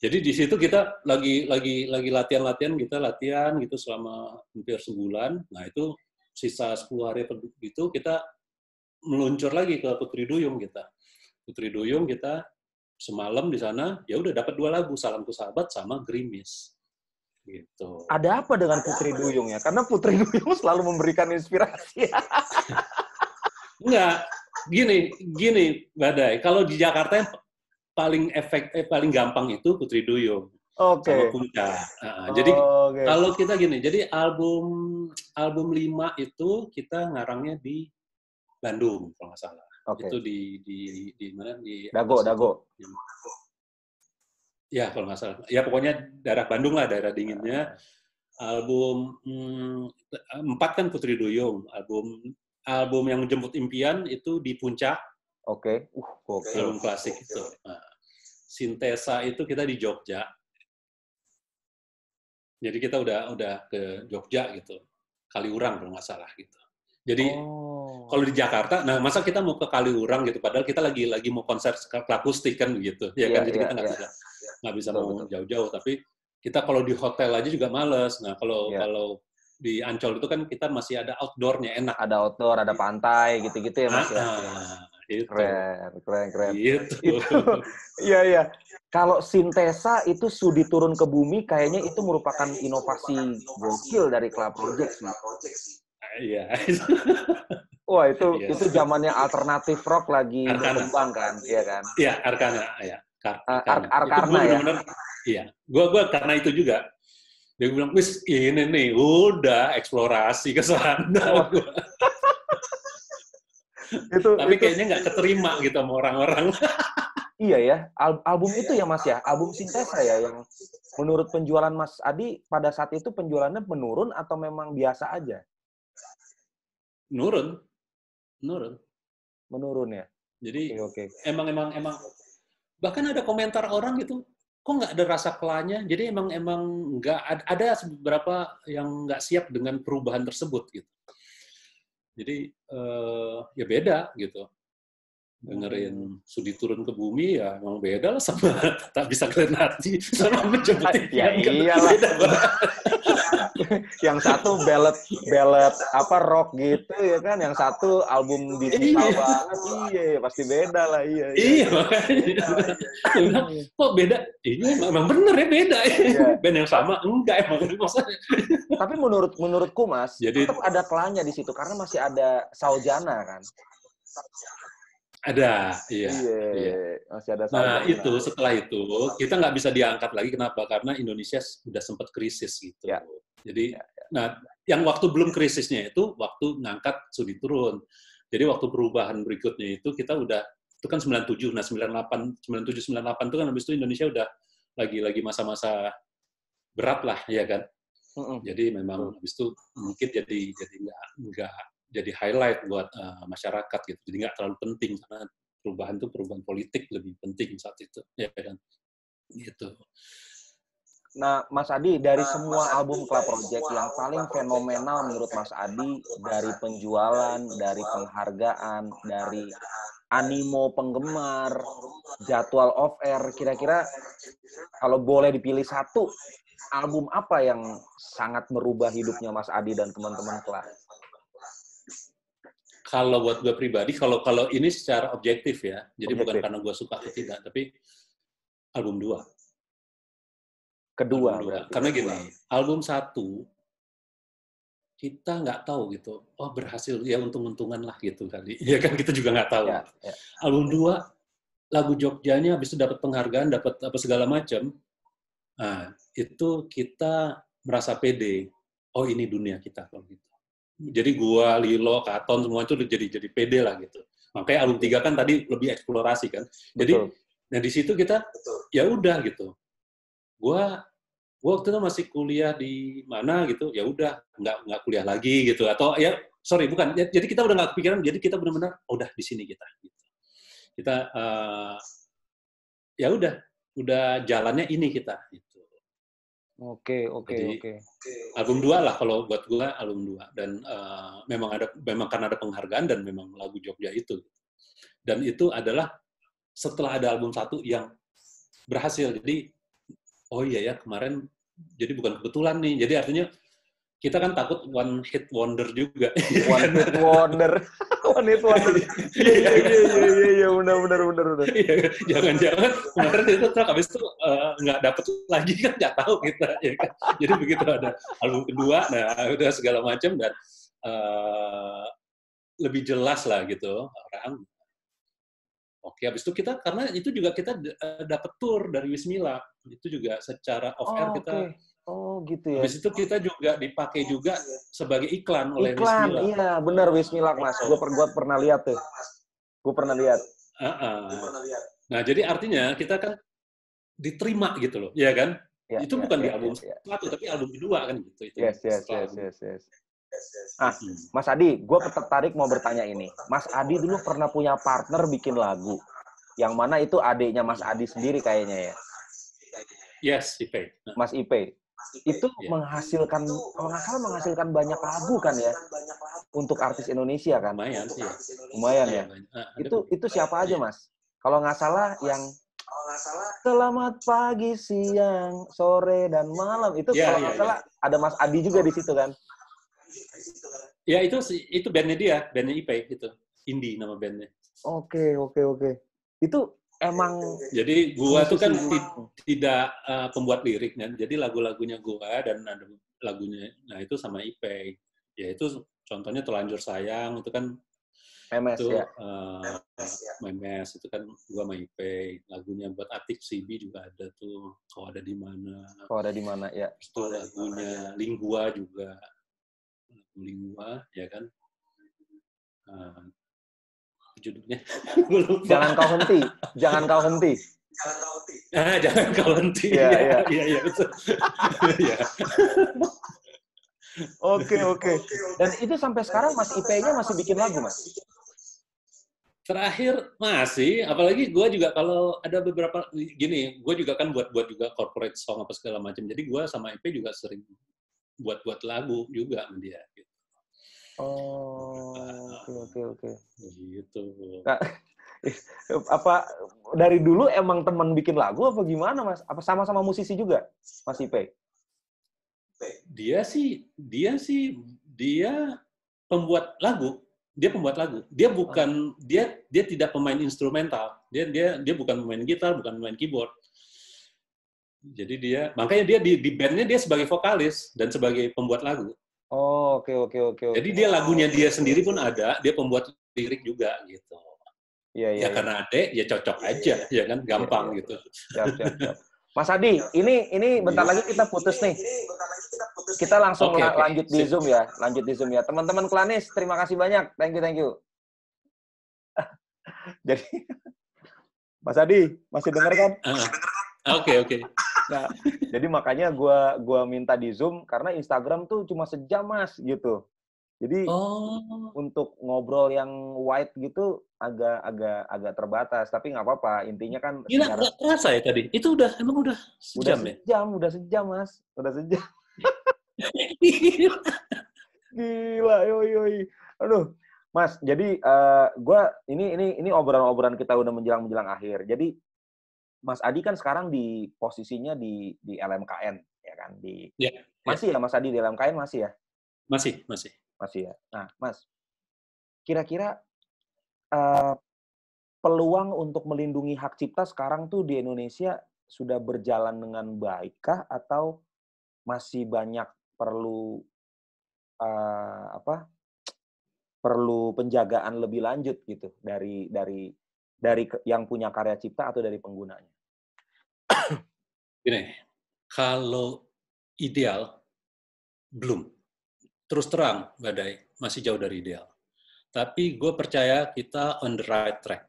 Speaker 2: Jadi di situ kita lagi latihan gitu selama hampir sebulan. Nah, itu sisa 10 hari itu kita meluncur lagi ke Putri Duyung kita. Putri Duyung kita semalam di sana, ya udah dapat 2 lagu, Salamku Sahabat sama Gerimis. Gitu.
Speaker 1: Ada apa dengan Putri Duyung ya? Karena Putri Duyung selalu memberikan inspirasi.
Speaker 2: Enggak, gini Badai. Kalau di Jakarta yang paling gampang itu Putri Duyung sama Puncak. Jadi kalau kita gini, jadi album 5 itu kita ngarangnya di Bandung kalau nggak salah. Itu di mana di
Speaker 1: Dago.
Speaker 2: Ya kalau nggak salah. Ya pokoknya daerah Bandung lah, daerah dinginnya. Album 4 kan Putri Duyung. Album yang Jemput Impian itu di Puncak. Album klasik itu. Nah, Sintesa itu kita di Jogja. Jadi kita udah ke Jogja gitu. Kaliurang kalau nggak salah gitu. Jadi kalau di Jakarta, nah masa kita mau ke Kaliurang gitu, padahal kita lagi mau konser Klakustik kan begitu, ya kan? Jadi kita nggak bisa mau jauh-jauh. Tapi kita kalau di hotel aja juga males. Nah kalau di Ancol itu kan kita masih ada outdoor-nya, enak.
Speaker 1: Ada outdoor, ada pantai gitu-gitu ya Mas ya.
Speaker 2: Gitu.
Speaker 1: Keren.
Speaker 2: Gitu.
Speaker 1: Iya. Kalau Sintesa itu Sudi Turun ke Bumi, kayaknya itu merupakan inovasi gokil dari Kla Project sih.
Speaker 2: Iya.
Speaker 1: Wah, itu zamannya alternatif rock lagi berkembang kan, iya kan?
Speaker 2: Iya, Arkana, ya.
Speaker 1: Arkarna ya.
Speaker 2: Iya. Gua karena itu juga. Dia bilang, "Wis, ini nih udah eksplorasi ke sana." Tapi kayaknya nggak keterima gitu sama orang-orang.
Speaker 1: Iya ya, album itu ya Mas ya, album Sintesa ya, yang menurut penjualan Mas Adi pada saat itu penjualannya menurun atau memang biasa aja? Menurun ya.
Speaker 2: Jadi emang bahkan ada komentar orang gitu, kok nggak ada rasa Klanya? Jadi emang nggak ada beberapa yang nggak siap dengan perubahan tersebut gitu. Jadi ya beda gitu. Dengerin Sudi Turun ke Bumi ya emang beda lah sama Tak Bisa Kalian Hati sama Menjemput Impian.
Speaker 1: Ya iyalah. Yang satu ballad apa rock gitu ya kan, yang satu album digital banget. Iya, pasti beda lah. Iya
Speaker 2: makanya. Kok beda? Ini memang bener ya beda. Band yang sama enggak emang maksudnya.
Speaker 1: Tapi menurutku Mas, tetap ada Klanya di situ karena masih ada Saujana kan.
Speaker 2: Ada, iya.
Speaker 1: Masih ada
Speaker 2: Saujana. Nah, setelah itu kita nggak bisa diangkat lagi. Kenapa? Karena Indonesia sudah sempat krisis gitu.
Speaker 1: Ya.
Speaker 2: Jadi, nah, yang waktu belum krisisnya itu waktu ngangkat Sudi Turun. Jadi waktu perubahan berikutnya itu kita udah, itu kan 97, nah 97, 98 itu kan habis itu Indonesia udah lagi masa-masa berat lah, ya kan? Jadi memang habis itu mungkin jadi nggak jadi highlight buat masyarakat gitu. Jadi nggak terlalu penting karena perubahan politik lebih penting saat itu, ya kan? Gitu.
Speaker 1: Nah, Mas Adi, dari semua album Kla Project yang paling fenomenal menurut Mas Adi, dari penjualan, dari penghargaan, dari animo penggemar, jadwal off air, kira-kira kalau boleh dipilih satu, album apa yang sangat merubah hidupnya Mas Adi dan teman-teman Kla?
Speaker 2: Kalau buat gue pribadi, kalau ini secara objektif ya, jadi bukan karena gue suka atau tidak, tapi album 2.
Speaker 1: Kedua,
Speaker 2: Album 2.
Speaker 1: berarti.
Speaker 2: Karena gini, album 1 kita nggak tahu gitu. Oh, berhasil ya, untung-untungan lah gitu kali. Ya kan, kita juga nggak tahu.
Speaker 1: Ya, ya.
Speaker 2: Album 2 lagu Jogjanya habis itu dapat penghargaan, dapat apa segala macam. Nah, itu kita merasa pede. Oh, ini dunia kita kalau gitu. Jadi gua, Lilo, Katon semua itu jadi pede lah gitu. Makanya album 3 kan tadi lebih eksplorasi kan. Jadi nah di situ kita ya udah gitu. Gua waktu itu masih kuliah di mana gitu, ya udah nggak kuliah lagi gitu, atau ya sorry bukan, jadi kita udah nggak kepikiran, jadi kita benar-benar udah di sini kita gitu. Kita ya udah jalannya ini kita gitu.
Speaker 1: Oke.
Speaker 2: Album 2 lah kalau buat gua, album 2, dan memang karena ada penghargaan dan memang lagu Jogja itu, dan itu adalah setelah ada album 1 yang berhasil. Jadi oh iya ya, kemarin jadi bukan kebetulan nih. Jadi artinya kita kan takut one hit wonder juga.
Speaker 1: One hit wonder. One hit wonder. Iya, benar.
Speaker 2: Jangan-jangan kemarin itu truk habis itu nggak dapet lagi kan, nggak tahu kita. Ya kan? Jadi begitu ada album kedua, nah udah segala macam, dan lebih jelas lah gitu orang. Oke, habis itu kita, karena itu juga kita dapat tour dari Wismila, itu juga secara off air kita.
Speaker 1: Oh gitu ya.
Speaker 2: Habis itu kita juga dipakai juga sebagai iklan oleh Wismila.
Speaker 1: Iya benar, Wismila Mas. Gue pernah lihat tuh. Gue pernah lihat.
Speaker 2: Nah jadi artinya kita kan diterima gitu loh, ya kan?
Speaker 1: Ya,
Speaker 2: itu bukan di album 1, tapi album kedua kan gitu.
Speaker 1: Yes. Mas Adi, gue tertarik mau bertanya ini. Mas Adi dulu pernah punya partner bikin lagu, yang mana itu adiknya Mas Adi sendiri kayaknya ya?
Speaker 2: Yes, Ipe.
Speaker 1: Mas Ipe. Itu menghasilkan, kalau nggak salah menghasilkan banyak lagu kan ya? Untuk artis Indonesia kan? Lumayan ya? Itu siapa aja Mas? Kalau nggak salah yang Selamat pagi, siang, sore, dan malam. Itu kalau nggak salah ada Mas Adi juga di situ kan?
Speaker 2: Ya itu bandnya dia, bandnya Ipe itu, Indie nama bandnya.
Speaker 1: Oke. Itu emang.
Speaker 2: Jadi gua tuh kan tidak pembuat lirik kan, jadi lagu-lagunya gua dan ada lagunya, nah itu sama Ipe. Ya itu contohnya Terlanjur Sayang, itu kan
Speaker 1: Memes
Speaker 2: itu,
Speaker 1: ya.
Speaker 2: Memes itu kan gua sama Ipe. Lagunya buat Atik Sibi juga ada tuh, Kau Ada di Mana.
Speaker 1: Ya.
Speaker 2: Itu lagunya Lingua juga. Lingua, ya kan? Judulnya
Speaker 1: Jangan Kau Henti.
Speaker 2: Jangan Kau Henti. Iya, betul. Iya.
Speaker 1: Oke. Dan itu sampai sekarang Mas Ipe-nya masih bikin lagu, Mas?
Speaker 2: Terakhir masih, apalagi gue juga kalau ada beberapa gini, gue juga kan buat juga corporate song apa segala macam. Jadi gue sama Ipe juga sering buat lagu juga sama dia. Gitu.
Speaker 1: Oke.
Speaker 2: Gitu.
Speaker 1: Nah, apa dari dulu emang teman bikin lagu apa gimana, Mas? Apa sama-sama musisi juga, Mas Ipe?
Speaker 2: Dia pembuat lagu. Dia pembuat lagu. Dia bukan dia tidak pemain instrumental. Dia bukan pemain gitar, bukan pemain keyboard. Jadi makanya dia di bandnya dia sebagai vokalis dan sebagai pembuat lagu.
Speaker 1: Oke.
Speaker 2: Jadi dia lagunya dia sendiri pun ada, dia pembuat lirik juga gitu.
Speaker 1: Iya.
Speaker 2: Karena adek ya cocok aja, ya kan, gampang gitu.
Speaker 1: Siap. Mas Adi, ini bentar lagi kita putus nih. Kita langsung lanjut di Zoom ya. Teman-teman Klanis, terima kasih banyak. Thank you. Jadi, Mas Adi, masih dengar kan?
Speaker 2: Oke.
Speaker 1: Nah, jadi makanya gua minta di Zoom karena Instagram tuh cuma sejam, Mas, gitu. Jadi untuk ngobrol yang wide gitu agak terbatas, tapi nggak apa-apa. Intinya kan
Speaker 2: Gila, nggak terasa ya tadi? Itu emang udah sejam ya?
Speaker 1: Udah sejam, Mas. Udah sejam. Gila, yoi. Aduh, Mas. Jadi ini obrolan kita udah menjelang akhir. Jadi Mas Adi kan sekarang di posisinya di LMKN, ya kan? Masih ya, Mas Adi di LMKN masih ya?
Speaker 2: Masih
Speaker 1: ya. Nah, Mas, kira-kira peluang untuk melindungi hak cipta sekarang tuh di Indonesia sudah berjalan dengan baikkah atau masih banyak perlu perlu penjagaan lebih lanjut gitu dari yang punya karya cipta atau dari penggunanya?
Speaker 2: Gini, kalau ideal belum. Terus terang, Badai, masih jauh dari ideal. Tapi gue percaya kita on the right track.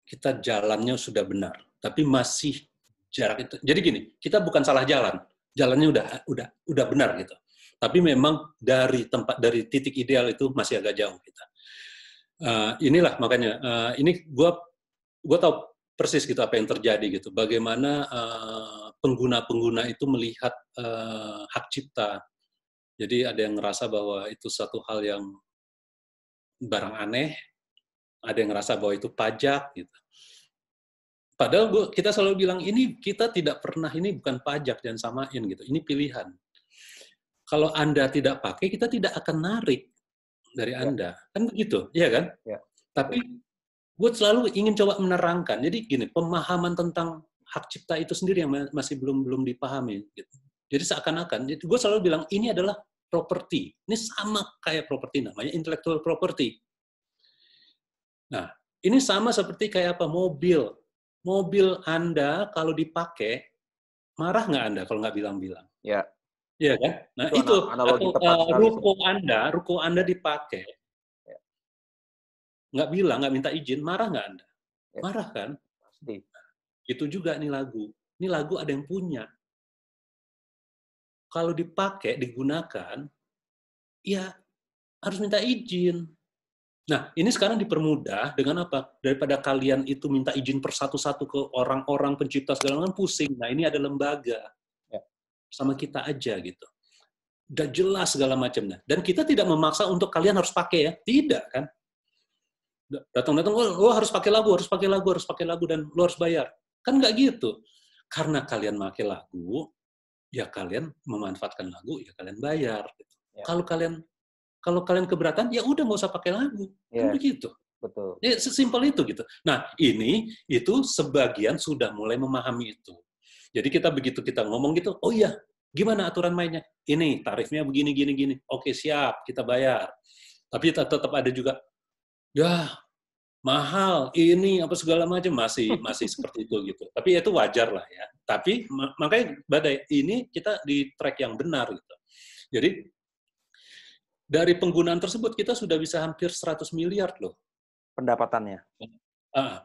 Speaker 2: Kita jalannya sudah benar, tapi masih jarak itu. Jadi gini, kita bukan salah jalan, jalannya udah benar gitu. Tapi memang dari titik ideal itu masih agak jauh kita. Inilah makanya ini gue tahu persis gitu apa yang terjadi gitu. Bagaimana pengguna-pengguna itu melihat hak cipta. Jadi ada yang ngerasa bahwa itu satu hal yang barang aneh, ada yang ngerasa bahwa itu pajak gitu. Padahal kita selalu bilang ini kita tidak pernah, ini bukan pajak, jangan samain gitu. Ini pilihan. Kalau Anda tidak pakai, kita tidak akan narik dari Anda. Kan begitu, iya kan?
Speaker 1: Ya.
Speaker 2: Tapi gue selalu ingin coba menerangkan. Jadi gini, pemahaman tentang hak cipta itu sendiri yang masih belum dipahami. Gitu. Jadi seakan-akan, gue selalu bilang ini adalah properti. Ini sama kayak properti, namanya intellectual property. Nah, ini sama seperti kayak apa? Mobil. Mobil Anda kalau dipakai, marah nggak Anda kalau nggak bilang-bilang?
Speaker 1: Ya.
Speaker 2: Iya kan? Nah itu
Speaker 1: analogi
Speaker 2: atau
Speaker 1: tepat sekali.
Speaker 2: ruko Anda dipakai,
Speaker 1: Ya.
Speaker 2: nggak bilang, nggak minta izin, marah nggak Anda?
Speaker 1: Ya.
Speaker 2: Marah kan?
Speaker 1: Pasti.
Speaker 2: Itu juga nih lagu. Ini lagu ada yang punya. Kalau dipakai, digunakan, ya harus minta izin. Nah, ini sekarang dipermudah dengan apa? Daripada kalian itu minta izin per satu-satu ke orang-orang pencipta segala macam, pusing. Nah, ini ada lembaga.
Speaker 1: Ya.
Speaker 2: Sama kita aja gitu. Udah jelas segala macamnya. Dan kita tidak memaksa untuk kalian harus pakai ya. Tidak kan? Datang-datang, lo harus pakai lagu, dan lo harus bayar. Kan nggak gitu. Karena kalian pakai lagu, ya kalian memanfaatkan lagu, ya kalian bayar. Gitu. Ya. Kalau kalian keberatan, ya udah nggak usah pakai lagu.
Speaker 1: Ya.
Speaker 2: Kan begitu.
Speaker 1: Betul.
Speaker 2: Ya, sesimpel itu gitu. Nah, itu sebagian sudah mulai memahami itu. Jadi begitu kita ngomong gitu, oh iya, gimana aturan mainnya? Ini tarifnya begini, gini. Oke, siap, kita bayar. Tapi tetap ada juga, ya mahal, ini apa segala macam masih seperti itu gitu. Tapi itu wajar lah ya. Tapi makanya Badai ini kita di track yang benar gitu. Jadi dari penggunaan tersebut kita sudah bisa hampir 100 miliar loh
Speaker 1: pendapatannya.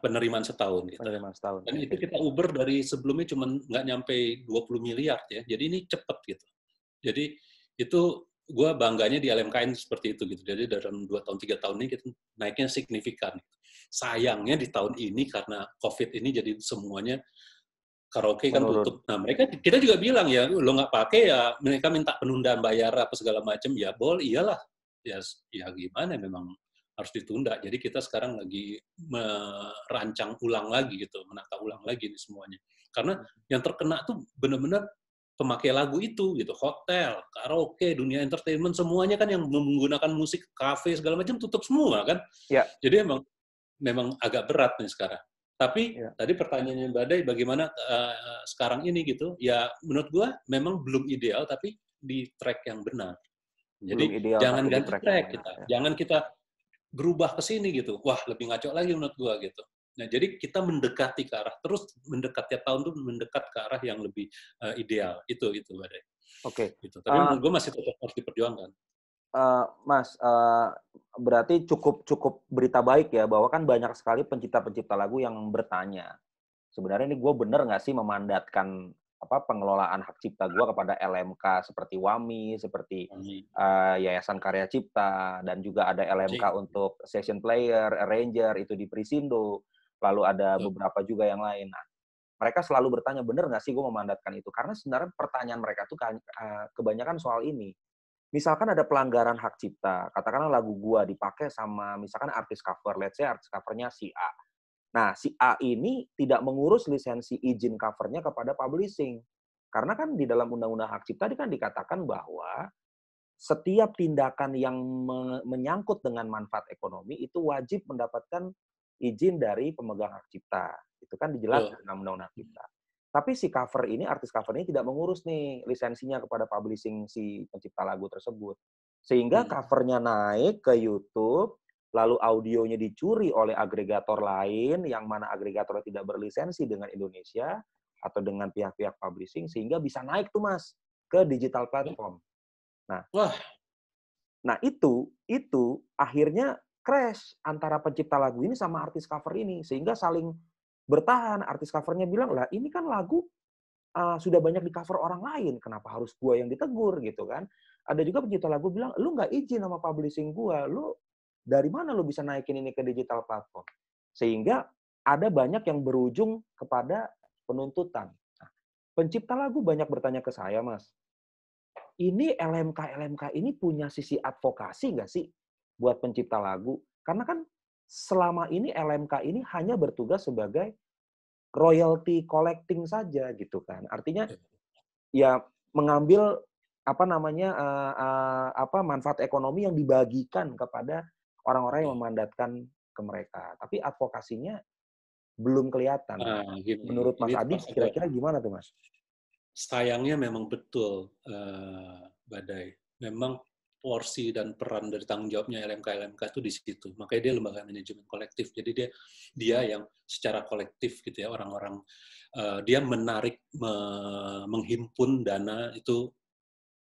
Speaker 2: Penerimaan setahun gitu.
Speaker 1: Penerimaan setahun.
Speaker 2: Dan itu kita Uber dari sebelumnya cuma nggak nyampe 20 miliar ya. Jadi ini cepet gitu. Jadi itu gue bangganya di LMKN seperti itu gitu. Jadi dalam 2 tahun 3 tahun ini kita naiknya signifikan. Sayangnya di tahun ini karena COVID ini jadi semuanya karaoke kan tutup. Nah kita juga bilang ya lo nggak pakai ya mereka minta penundaan bayar apa segala macam ya iyalah ya gimana memang harus ditunda. Jadi kita sekarang lagi merancang ulang lagi gitu, menata ulang lagi nih semuanya. Karena yang terkena tuh benar-benar pemakai lagu itu gitu, hotel, karaoke, dunia entertainment semuanya kan yang menggunakan musik, kafe segala macam tutup semua kan.
Speaker 1: Ya.
Speaker 2: Jadi memang agak berat nih sekarang. Tapi tadi pertanyaannya Badai bagaimana sekarang ini gitu? Ya menurut gua memang belum ideal tapi di track yang benar. Jadi
Speaker 1: ideal,
Speaker 2: jangan ganti track kita.
Speaker 1: Ya.
Speaker 2: Jangan kita berubah ke sini gitu. Wah, lebih ngaco lagi menurut gua gitu. Nah, jadi kita mendekati ke arah terus mendekat tiap tahun tuh mendekat ke arah yang lebih ideal. Itu Badai.
Speaker 1: Oke.
Speaker 2: Gitu. Tapi menurut gua masih tetap harus diperjuangkan.
Speaker 1: Mas, berarti cukup berita baik ya bahwa kan banyak sekali pencipta-pencipta lagu yang bertanya, sebenarnya ini gue bener nggak sih memandatkan pengelolaan hak cipta gue kepada LMK seperti WAMI, seperti Yayasan Karya Cipta, dan juga ada LMK untuk session player, arranger itu di Prisindo, lalu ada beberapa juga yang lain. Nah, mereka selalu bertanya, bener nggak sih gue memandatkan itu? Karena sebenarnya pertanyaan mereka tuh kebanyakan soal ini. Misalkan ada pelanggaran hak cipta, katakanlah lagu gua dipakai sama misalkan artis cover, let's say artis covernya si A. Nah, si A ini tidak mengurus lisensi izin covernya kepada publishing. Karena kan di dalam Undang-Undang Hak Cipta kan dikatakan bahwa setiap tindakan yang menyangkut dengan manfaat ekonomi itu wajib mendapatkan izin dari pemegang hak cipta. Itu kan dijelaskan dalam Undang-Undang Hak Cipta. Tapi si cover ini, artis cover ini tidak mengurus nih lisensinya kepada publishing si pencipta lagu tersebut. Sehingga covernya naik ke YouTube, lalu audionya dicuri oleh agregator lain, yang mana agregatornya tidak berlisensi dengan Indonesia, atau dengan pihak-pihak publishing, sehingga bisa naik tuh Mas, ke digital platform. Nah itu akhirnya crash antara pencipta lagu ini sama artis cover ini, sehingga saling bertahan. Artis covernya bilang, lah ini kan lagu sudah banyak di cover orang lain, kenapa harus gua yang ditegur gitu kan? Ada juga pencipta lagu bilang, lu nggak izin sama publishing gua, lu dari mana lu bisa naikin ini ke digital platform? Sehingga ada banyak yang berujung kepada penuntutan. Nah, pencipta lagu banyak bertanya ke saya, Mas, ini LMK ini punya sisi advokasi nggak sih buat pencipta lagu? Karena kan selama ini LMK ini hanya bertugas sebagai royalty collecting saja gitu kan. Artinya ya mengambil manfaat ekonomi yang dibagikan kepada orang-orang yang memandatkan ke mereka. Tapi advokasinya belum kelihatan. Menurut Mas Adi, kira-kira gimana tuh Mas?
Speaker 2: Sayangnya memang betul, Badai. Memang porsi dan peran dari tanggung jawabnya LMK itu di situ. Makanya dia lembaga manajemen kolektif. Jadi dia yang secara kolektif gitu ya, orang-orang dia menarik, menghimpun dana itu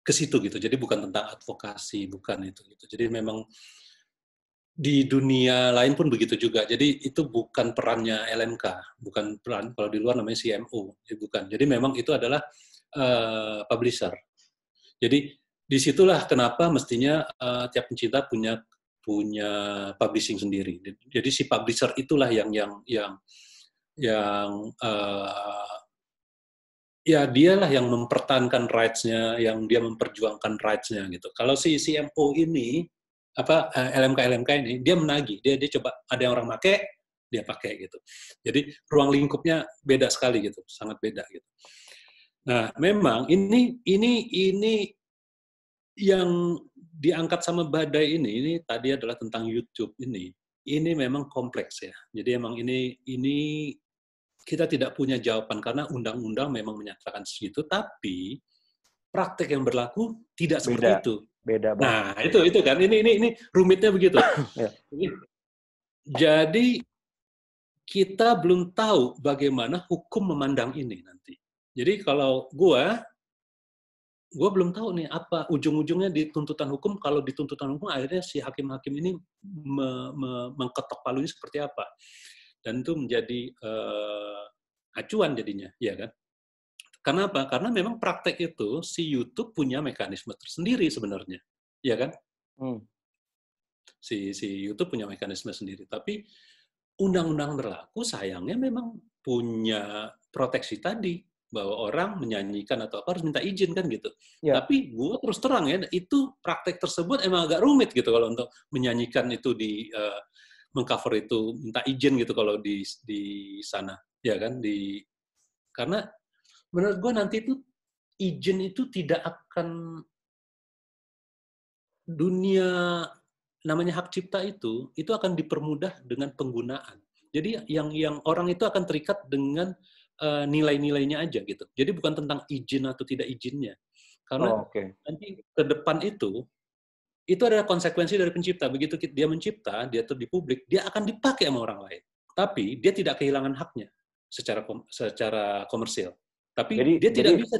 Speaker 2: ke situ gitu. Jadi bukan tentang advokasi, bukan itu gitu. Jadi memang di dunia lain pun begitu juga. Jadi itu bukan perannya LMK, bukan peran, kalau di luar namanya CMO, bukan. Jadi memang itu adalah publisher. Jadi disitulah kenapa mestinya tiap pencinta punya publishing sendiri. Jadi si publisher itulah yang ya dialah yang mempertahankan rights-nya, yang dia memperjuangkan rights-nya gitu. Kalau si CMO ini LMK ini dia menagih, dia coba ada yang orang pakai, dia pakai gitu. Jadi ruang lingkupnya beda sekali gitu, sangat beda gitu. Nah, memang ini yang diangkat sama Badai ini tadi adalah tentang YouTube ini. Ini memang kompleks ya. Jadi emang ini kita tidak punya jawaban karena undang-undang memang menyatakan segitu, tapi praktek yang berlaku tidak seperti itu.
Speaker 1: Beda banget.
Speaker 2: Nah, itu kan ini rumitnya begitu. Jadi kita belum tahu bagaimana hukum memandang ini nanti. Jadi kalau gua belum tahu nih apa ujung-ujungnya di tuntutan hukum. Kalau di tuntutan hukum akhirnya si hakim-hakim ini mengketok palunya seperti apa. Dan itu menjadi acuan jadinya, ya kan? Kenapa? Karena memang praktek itu si YouTube punya mekanisme tersendiri sebenarnya, ya kan? Si YouTube punya mekanisme sendiri. Tapi undang-undang berlaku sayangnya memang punya proteksi tadi bahwa orang menyanyikan atau apa harus minta izin kan gitu. Ya. Tapi gue terus terang ya, itu praktek tersebut emang agak rumit gitu kalau untuk menyanyikan itu di mengcover itu minta izin gitu kalau di sana, ya kan? Karena menurut gue nanti itu izin itu tidak akan dunia namanya hak cipta itu akan dipermudah dengan penggunaan. Jadi yang orang itu akan terikat dengan nilai-nilainya aja gitu. Jadi bukan tentang izin atau tidak izinnya. Karena nanti ke depan itu ada konsekuensi dari pencipta. Begitu dia mencipta, dia tuh di publik, dia akan dipakai sama orang lain. Tapi dia tidak kehilangan haknya secara komersial. Tapi dia tidak bisa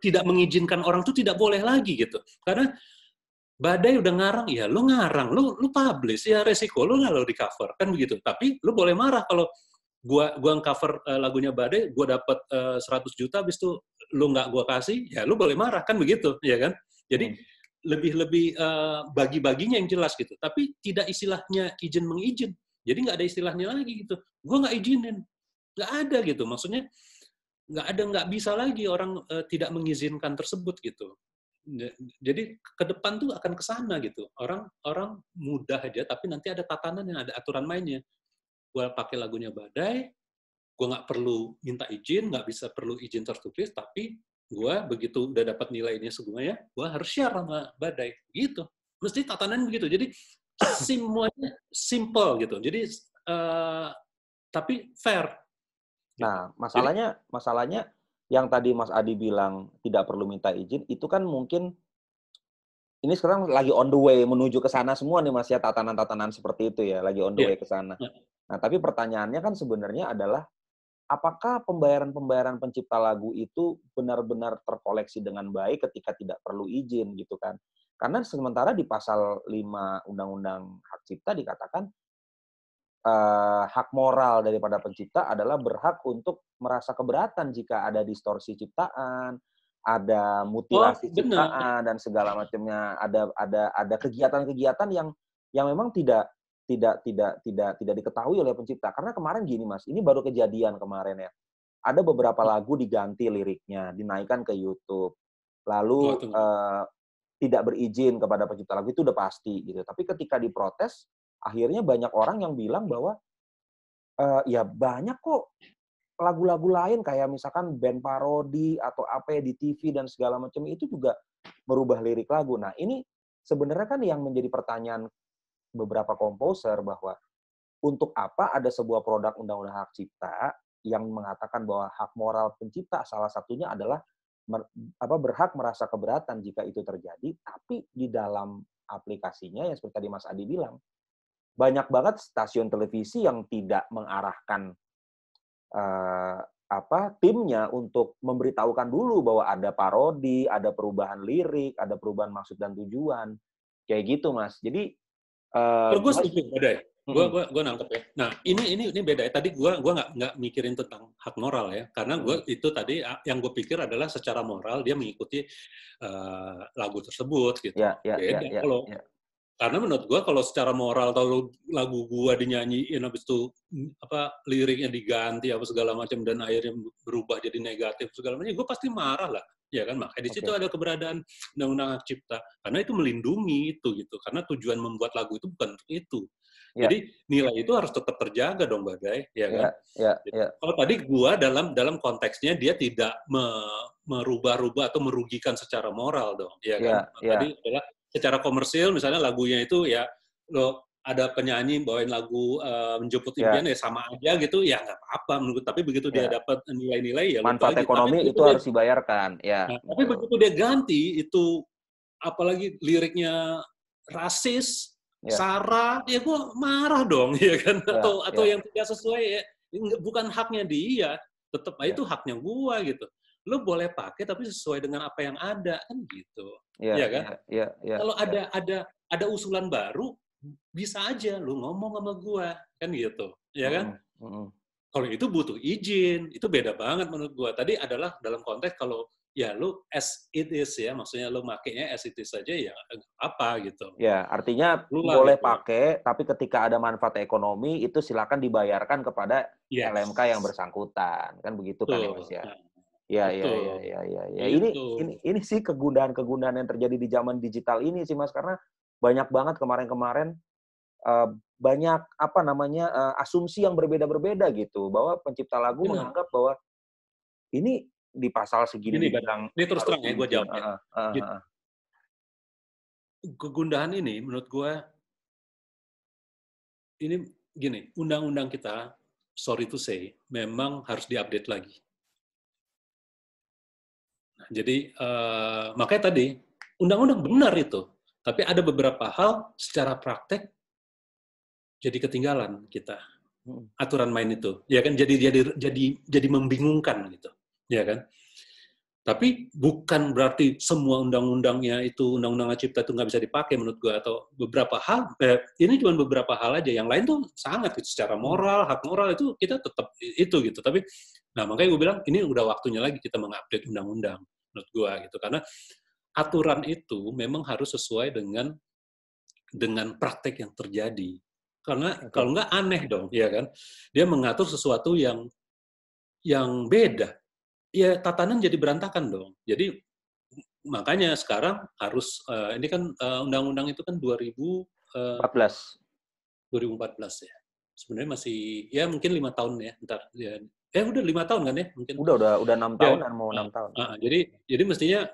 Speaker 2: tidak mengizinkan orang itu tidak boleh lagi gitu. Karena Badai udah ngarang, ya lu ngarang, lu publish, ya resiko lu lah lo di cover, kan begitu. Tapi lu boleh marah kalau gua cover lagunya Badai, gua dapat 100 juta, habis itu lu nggak gua kasih, ya lu boleh marah, kan begitu, ya kan? Jadi lebih bagi-baginya yang jelas gitu. Tapi tidak istilahnya izin mengizin. Jadi nggak ada istilahnya lagi gitu. Gua nggak izinin, nggak ada gitu. Maksudnya nggak bisa lagi orang tidak mengizinkan tersebut gitu. Jadi ke depan tuh akan ke sana gitu. Orang mudah aja, tapi nanti ada tatanan yang ada aturan mainnya. Gue pakai lagunya Badai, gue nggak perlu minta izin, nggak bisa perlu izin tertulis, tapi gue begitu udah dapat nilainya semuanya, gue harus share sama Badai. Gitu. Mesti tatanan begitu. Jadi semuanya simple gitu. Jadi tapi fair.
Speaker 1: Nah, masalahnya yang tadi Mas Adi bilang tidak perlu minta izin, itu kan mungkin ini sekarang lagi on the way menuju ke sana semua nih Mas ya, tatanan-tatanan seperti itu ya, lagi on the way ke sana. Nah, tapi pertanyaannya kan sebenarnya adalah apakah pembayaran-pembayaran pencipta lagu itu benar-benar terkoleksi dengan baik ketika tidak perlu izin gitu kan? Karena sementara di pasal 5 Undang-Undang Hak Cipta dikatakan hak moral daripada pencipta adalah berhak untuk merasa keberatan jika ada distorsi ciptaan, ada
Speaker 2: Oh,
Speaker 1: mutilasi
Speaker 2: benar.
Speaker 1: ciptaan dan segala macamnya, ada kegiatan-kegiatan yang memang tidak diketahui oleh pencipta. Karena kemarin gini Mas, ini baru kejadian kemarin ya. Ada beberapa lagu diganti liriknya, dinaikkan ke YouTube.
Speaker 2: Oh,
Speaker 1: Lalu
Speaker 2: tunggu.
Speaker 1: tidak berizin kepada pencipta lagu itu udah pasti gitu. Tapi ketika diprotes, akhirnya banyak orang yang bilang bahwa ya banyak kok lagu-lagu lain kayak misalkan band parodi atau apa ya di TV dan segala macam itu juga merubah lirik lagu. Nah, ini sebenarnya kan yang menjadi pertanyaan beberapa komposer bahwa untuk apa ada sebuah produk undang-undang hak cipta yang mengatakan bahwa hak moral pencipta salah satunya adalah berhak merasa keberatan jika itu terjadi, tapi di dalam aplikasinya yang seperti tadi Mas Adi bilang, banyak banget stasiun televisi yang tidak mengarahkan timnya untuk memberitahukan dulu bahwa ada parodi, ada perubahan lirik, ada perubahan maksud dan tujuan, kayak gitu Mas. Jadi
Speaker 2: Kalau gue setuju, Badai.
Speaker 1: Mhm.
Speaker 2: Gue nangkep ya. Nah, ini beda ya. Tadi gue nggak mikirin tentang hak moral ya, karena gue
Speaker 1: Mhm.
Speaker 2: itu tadi yang gue pikir adalah secara moral dia mengikuti lagu tersebut gitu.
Speaker 1: Ya, ya, ya,
Speaker 2: Beda
Speaker 1: ya,
Speaker 2: kalau
Speaker 1: ya.
Speaker 2: karena menurut gue kalau secara moral kalau lagu gue dinyanyiin habis itu liriknya diganti apa segala macam dan akhirnya berubah jadi negatif segala macam, gue pasti marah lah. Ya kan, makanya di situ
Speaker 1: Oke.
Speaker 2: ada keberadaan undang-undang hak cipta karena itu melindungi itu gitu, karena tujuan membuat lagu itu bukan untuk itu.
Speaker 1: Ya,
Speaker 2: Jadi nilai itu harus tetap terjaga dong, Badai, ya kan?
Speaker 1: ya, ya,
Speaker 2: Jadi,
Speaker 1: ya,
Speaker 2: kalau tadi gua dalam konteksnya dia tidak merubah-rubah atau merugikan secara moral dong, ya kan?
Speaker 1: ya, ya,
Speaker 2: Tadi adalah secara komersil misalnya lagunya itu ya lo ada penyanyi bawain lagu menjemput
Speaker 1: ya,
Speaker 2: impian ya sama aja gitu ya nggak apa-apa menurut, tapi begitu dia
Speaker 1: ya.
Speaker 2: dapat nilai-nilai ya lo
Speaker 1: Manfaat
Speaker 2: bagi, tapi
Speaker 1: ekonomi
Speaker 2: begitu
Speaker 1: itu
Speaker 2: dia
Speaker 1: harus dibayarkan. Ya,
Speaker 2: nah, tapi
Speaker 1: betul.
Speaker 2: begitu dia ganti itu apalagi liriknya rasis,
Speaker 1: Ya,
Speaker 2: sara, ya gue marah dong, ya kan?
Speaker 1: ya,
Speaker 2: Atau
Speaker 1: ya,
Speaker 2: yang tidak sesuai ya, bukan haknya dia, tetap
Speaker 1: ya,
Speaker 2: itu haknya gua gitu. Lo boleh pakai tapi sesuai dengan apa yang ada kan gitu,
Speaker 1: ya,
Speaker 2: ya kan?
Speaker 1: ya, ya, ya,
Speaker 2: Kalau
Speaker 1: ya.
Speaker 2: ada usulan baru, bisa aja lo ngomong sama gua kan gitu, ya kan?
Speaker 1: Mhm, mhm.
Speaker 2: Kalau itu butuh izin, itu beda banget menurut gua. Tadi adalah dalam konteks kalau ya lu as it is ya, maksudnya lu makainya as it is saja ya apa gitu.
Speaker 1: Ya, artinya
Speaker 2: Lu lah
Speaker 1: boleh
Speaker 2: gitu.
Speaker 1: pakai, tapi ketika ada manfaat ekonomi itu silakan dibayarkan kepada LMK yang
Speaker 2: Yes.
Speaker 1: bersangkutan, kan begitu kan ya Mas
Speaker 2: Betul.
Speaker 1: ya?
Speaker 2: Nah,
Speaker 1: Ya, ya, ya,
Speaker 2: betul.
Speaker 1: ya, ya, ya. Ini
Speaker 2: Itu.
Speaker 1: ini sih kegundahan-kegundahan yang terjadi di zaman digital ini sih Mas, karena banyak banget kemarin-kemarin eee, banyak apa namanya, asumsi yang berbeda-berbeda gitu, bahwa pencipta lagu
Speaker 2: Benar.
Speaker 1: menganggap bahwa ini di pasal segini
Speaker 2: Gini, Bang.
Speaker 1: dibilang
Speaker 2: Ini terus
Speaker 1: harus
Speaker 2: terang ya gue
Speaker 1: berizin,
Speaker 2: jawab ya.
Speaker 1: heeh, heeh,
Speaker 2: Gitu.
Speaker 1: heeh.
Speaker 2: Kegundahan ini menurut gue ini gini, undang-undang kita sorry to say memang harus diupdate lagi. Nah, jadi makanya tadi undang-undang benar itu, tapi ada beberapa hal secara praktek jadi ketinggalan kita
Speaker 1: Mhm.
Speaker 2: aturan main itu, ya kan? Jadi membingungkan gitu, ya kan? Tapi bukan berarti semua undang-undangnya itu undang-undang cipta itu nggak bisa dipakai menurut gua, atau beberapa hal. Ini cuma beberapa hal aja, yang lain tuh sangat gitu, secara
Speaker 1: Mhm.
Speaker 2: moral, hak moral itu kita tetap itu gitu. Tapi, nah makanya gue bilang ini udah waktunya lagi kita mengupdate undang-undang menurut gua gitu, karena aturan itu memang harus sesuai dengan praktek yang terjadi. Karena
Speaker 1: Oke.
Speaker 2: kalau nggak aneh dong, ya kan? Dia mengatur sesuatu yang beda. Ya tatanan jadi berantakan dong. Jadi makanya sekarang harus ini kan undang-undang itu kan
Speaker 1: 14.
Speaker 2: 2014 ya. Sebenarnya masih ya mungkin 5 tahun ya, ntar ya, udah 5 tahun kan ya mungkin.
Speaker 1: Udah 6
Speaker 2: Ya,
Speaker 1: tahunan, mau 6 tahun.
Speaker 2: jadi mestinya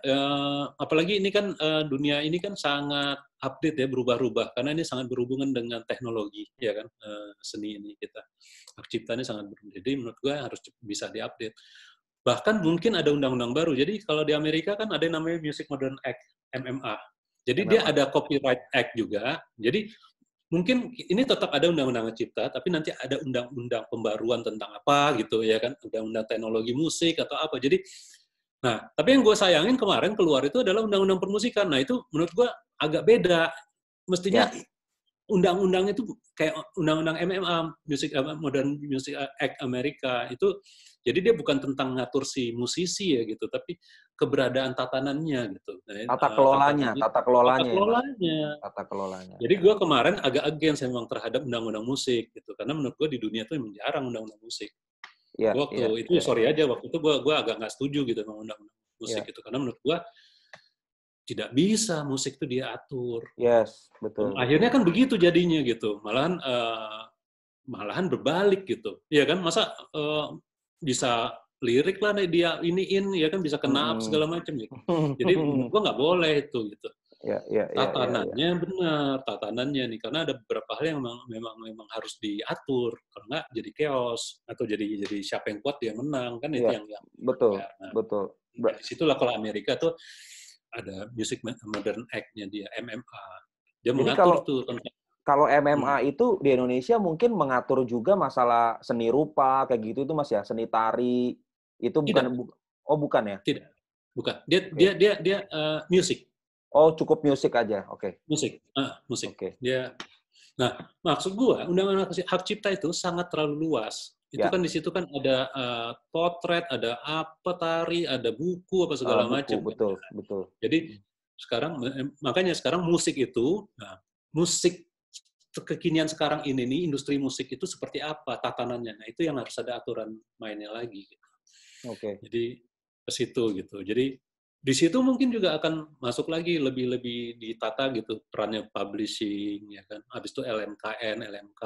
Speaker 2: apalagi ini kan dunia ini kan sangat update ya, berubah-ubah karena ini sangat berhubungan dengan teknologi ya kan, seni ini kita hak ciptanya sangat berubah. Jadi menurut gua harus bisa diupdate. Bahkan mungkin ada undang-undang baru. Jadi kalau di Amerika kan ada yang namanya Music Modern Act, MMA. Jadi dia
Speaker 1: MMA.
Speaker 2: ada Copyright Act juga. Jadi mungkin ini tetap ada undang-undang cipta, tapi nanti ada undang-undang pembaruan tentang apa gitu ya kan, undang-undang teknologi musik atau apa. Jadi, nah tapi yang gue sayangin kemarin keluar itu adalah undang-undang permusikan. Nah itu menurut gue agak beda. Mestinya
Speaker 1: Ya.
Speaker 2: undang-undang itu kayak undang-undang MMA, Modern Music Act Amerika itu, jadi dia bukan tentang ngatur si musisi ya gitu, tapi keberadaan tatanannya gitu. Nah,
Speaker 1: Tata kelolanya
Speaker 2: tata
Speaker 1: ya, Mas.
Speaker 2: kelolanya.
Speaker 1: Tata kelolanya.
Speaker 2: Jadi
Speaker 1: Ya.
Speaker 2: gue kemarin agak against memang terhadap undang-undang musik gitu, karena menurut gue di dunia itu memang jarang undang-undang musik.
Speaker 1: Ya, ya,
Speaker 2: Waktu itu
Speaker 1: ya,
Speaker 2: sorry
Speaker 1: ya.
Speaker 2: aja, waktu itu gue agak nggak setuju gitu sama undang-undang musik
Speaker 1: Ya.
Speaker 2: itu, karena menurut gue tidak bisa musik itu diatur.
Speaker 1: Yes, betul,
Speaker 2: Akhirnya
Speaker 1: betul.
Speaker 2: kan begitu jadinya gitu, malahan berbalik gitu, ya kan? Masa bisa lirik lah dia iniin, ya kan bisa kena up segala macam gitu. Jadi menurut gua nggak boleh itu gitu.
Speaker 1: Ya, ya, ya, ya, ya.
Speaker 2: Tatanannya benar, tatanannya nih, karena ada beberapa hal yang memang harus diatur, kalau nggak jadi chaos atau jadi siapa yang kuat dia menang kan, itu
Speaker 1: Ya,
Speaker 2: yang
Speaker 1: betul,
Speaker 2: fair. Nah,
Speaker 1: betul.
Speaker 2: disitulah kalau Amerika tuh ada Music Modern Act-nya dia, MMA. Dia
Speaker 1: Jadi
Speaker 2: mengatur tuh tentang
Speaker 1: kalau MMA itu di Indonesia mungkin mengatur juga masalah seni rupa kayak gitu itu Mas ya, seni tari itu
Speaker 2: tidak,
Speaker 1: oh bukan ya?
Speaker 2: tidak, bukan. Dia
Speaker 1: Oke.
Speaker 2: dia dia musik,
Speaker 1: Oh cukup musik aja. Oke.
Speaker 2: musik.
Speaker 1: Oke.
Speaker 2: Dia. Nah, maksud gua undang-undang hak cipta itu sangat terlalu luas. Itu
Speaker 1: Ya,
Speaker 2: kan di situ kan ada potret, ada apa tari, ada buku apa segala
Speaker 1: buku
Speaker 2: macam kan.
Speaker 1: betul, betul.
Speaker 2: Jadi sekarang makanya sekarang musik itu, nah, musik kekinian sekarang ini nih industri musik itu seperti apa tatanannya. Nah, itu yang harus ada aturan mainnya lagi gitu.
Speaker 1: Oke.
Speaker 2: Jadi ke situ gitu. Jadi di situ mungkin juga akan masuk lagi lebih ditata gitu perannya publishing ya kan. Habis itu LMKN, LMK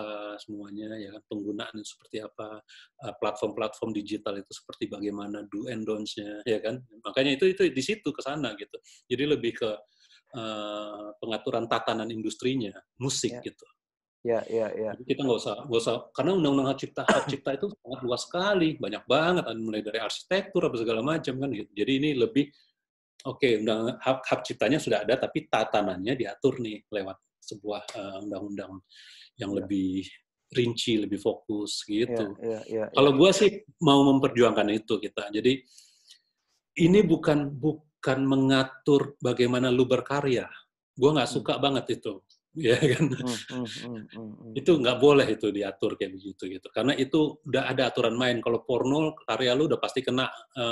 Speaker 2: semuanya ya kan, penggunaannya seperti apa, platform-platform digital itu seperti bagaimana do and don'ts-nya ya kan. Makanya itu di situ ke sana gitu. Jadi lebih ke pengaturan tatanan industrinya, musik
Speaker 1: Ya,
Speaker 2: gitu.
Speaker 1: ya, ya, ya.
Speaker 2: Jadi kita nggak usah karena undang-undang hak cipta itu sangat luas sekali, banyak banget, mulai dari arsitektur apa segala macam kan gitu. Jadi ini lebih oke, hak ciptanya sudah ada, tapi tatanannya diatur nih lewat sebuah undang-undang yang
Speaker 1: Ya,
Speaker 2: lebih rinci, lebih fokus
Speaker 1: ya,
Speaker 2: gitu.
Speaker 1: ya, ya, ya.
Speaker 2: Kalau gue sih mau memperjuangkan itu kita. Jadi ini bukan mengatur bagaimana lu berkarya. Gue nggak
Speaker 1: Hmm.
Speaker 2: suka banget itu, ya kan? Itu
Speaker 1: Hmm.
Speaker 2: nggak boleh itu diatur kayak begitu gitu, karena itu udah ada aturan main. Kalau porno karya lu udah pasti kena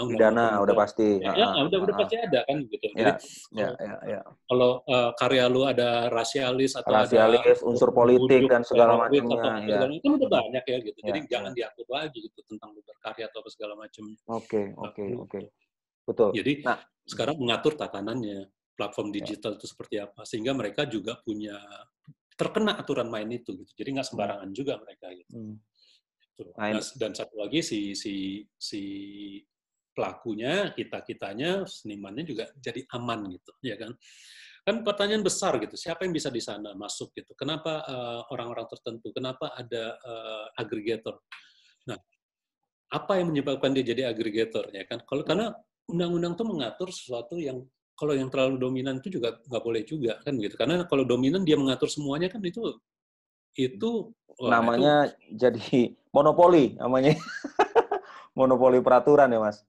Speaker 2: undang-undang
Speaker 1: Pidana udah
Speaker 2: pornografi
Speaker 1: pasti.
Speaker 2: ya, udah pasti ada kan gitu. Jadi
Speaker 1: Ya, ya, ya, ya.
Speaker 2: kalau karya lu ada rasialis atau ada
Speaker 1: Rasialis, unsur politik
Speaker 2: membujuk
Speaker 1: dan segala
Speaker 2: teroris atau
Speaker 1: macamnya.
Speaker 2: apa
Speaker 1: Ya,
Speaker 2: segala macam, itu udah banyak ya gitu. Jadi
Speaker 1: ya,
Speaker 2: jangan
Speaker 1: ya.
Speaker 2: diatur lagi gitu tentang lu berkarya atau apa segala macam,
Speaker 1: Oke,
Speaker 2: nggak
Speaker 1: oke,
Speaker 2: perlu
Speaker 1: oke.
Speaker 2: gitu.
Speaker 1: Betul.
Speaker 2: Jadi
Speaker 1: Nah,
Speaker 2: sekarang mengatur tatanannya platform
Speaker 1: ya.
Speaker 2: digital itu seperti apa, sehingga mereka juga punya terkena aturan main itu gitu. Jadi nggak
Speaker 1: Hmm.
Speaker 2: sembarangan juga mereka gitu.
Speaker 1: Hmm.
Speaker 2: Nah, dan satu lagi si pelakunya, kitanya, senimannya juga jadi aman gitu, ya kan? Kan pertanyaan besar gitu, siapa yang bisa di sana masuk gitu? Kenapa orang-orang tertentu? Kenapa ada agregator? Nah, apa yang menyebabkan dia jadi agregator, ya kan? Karena undang-undang itu mengatur sesuatu yang kalau yang terlalu dominan itu juga nggak boleh juga kan gitu. Karena kalau dominan dia mengatur semuanya kan wah itu
Speaker 1: Namanya jadi monopoli namanya. Monopoli peraturan ya, Mas.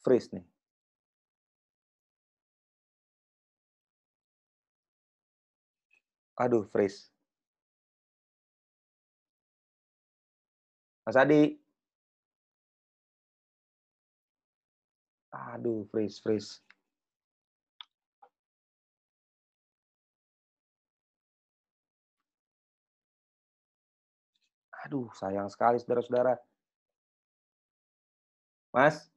Speaker 1: Freeze nih. Aduh, freeze. Mas Adi. Aduh, freeze. Aduh, sayang sekali saudara-saudara. Mas,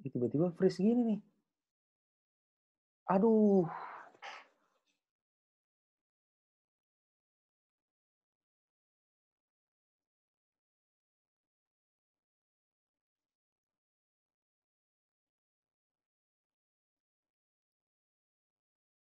Speaker 1: tiba-tiba freeze gini nih. Aduh.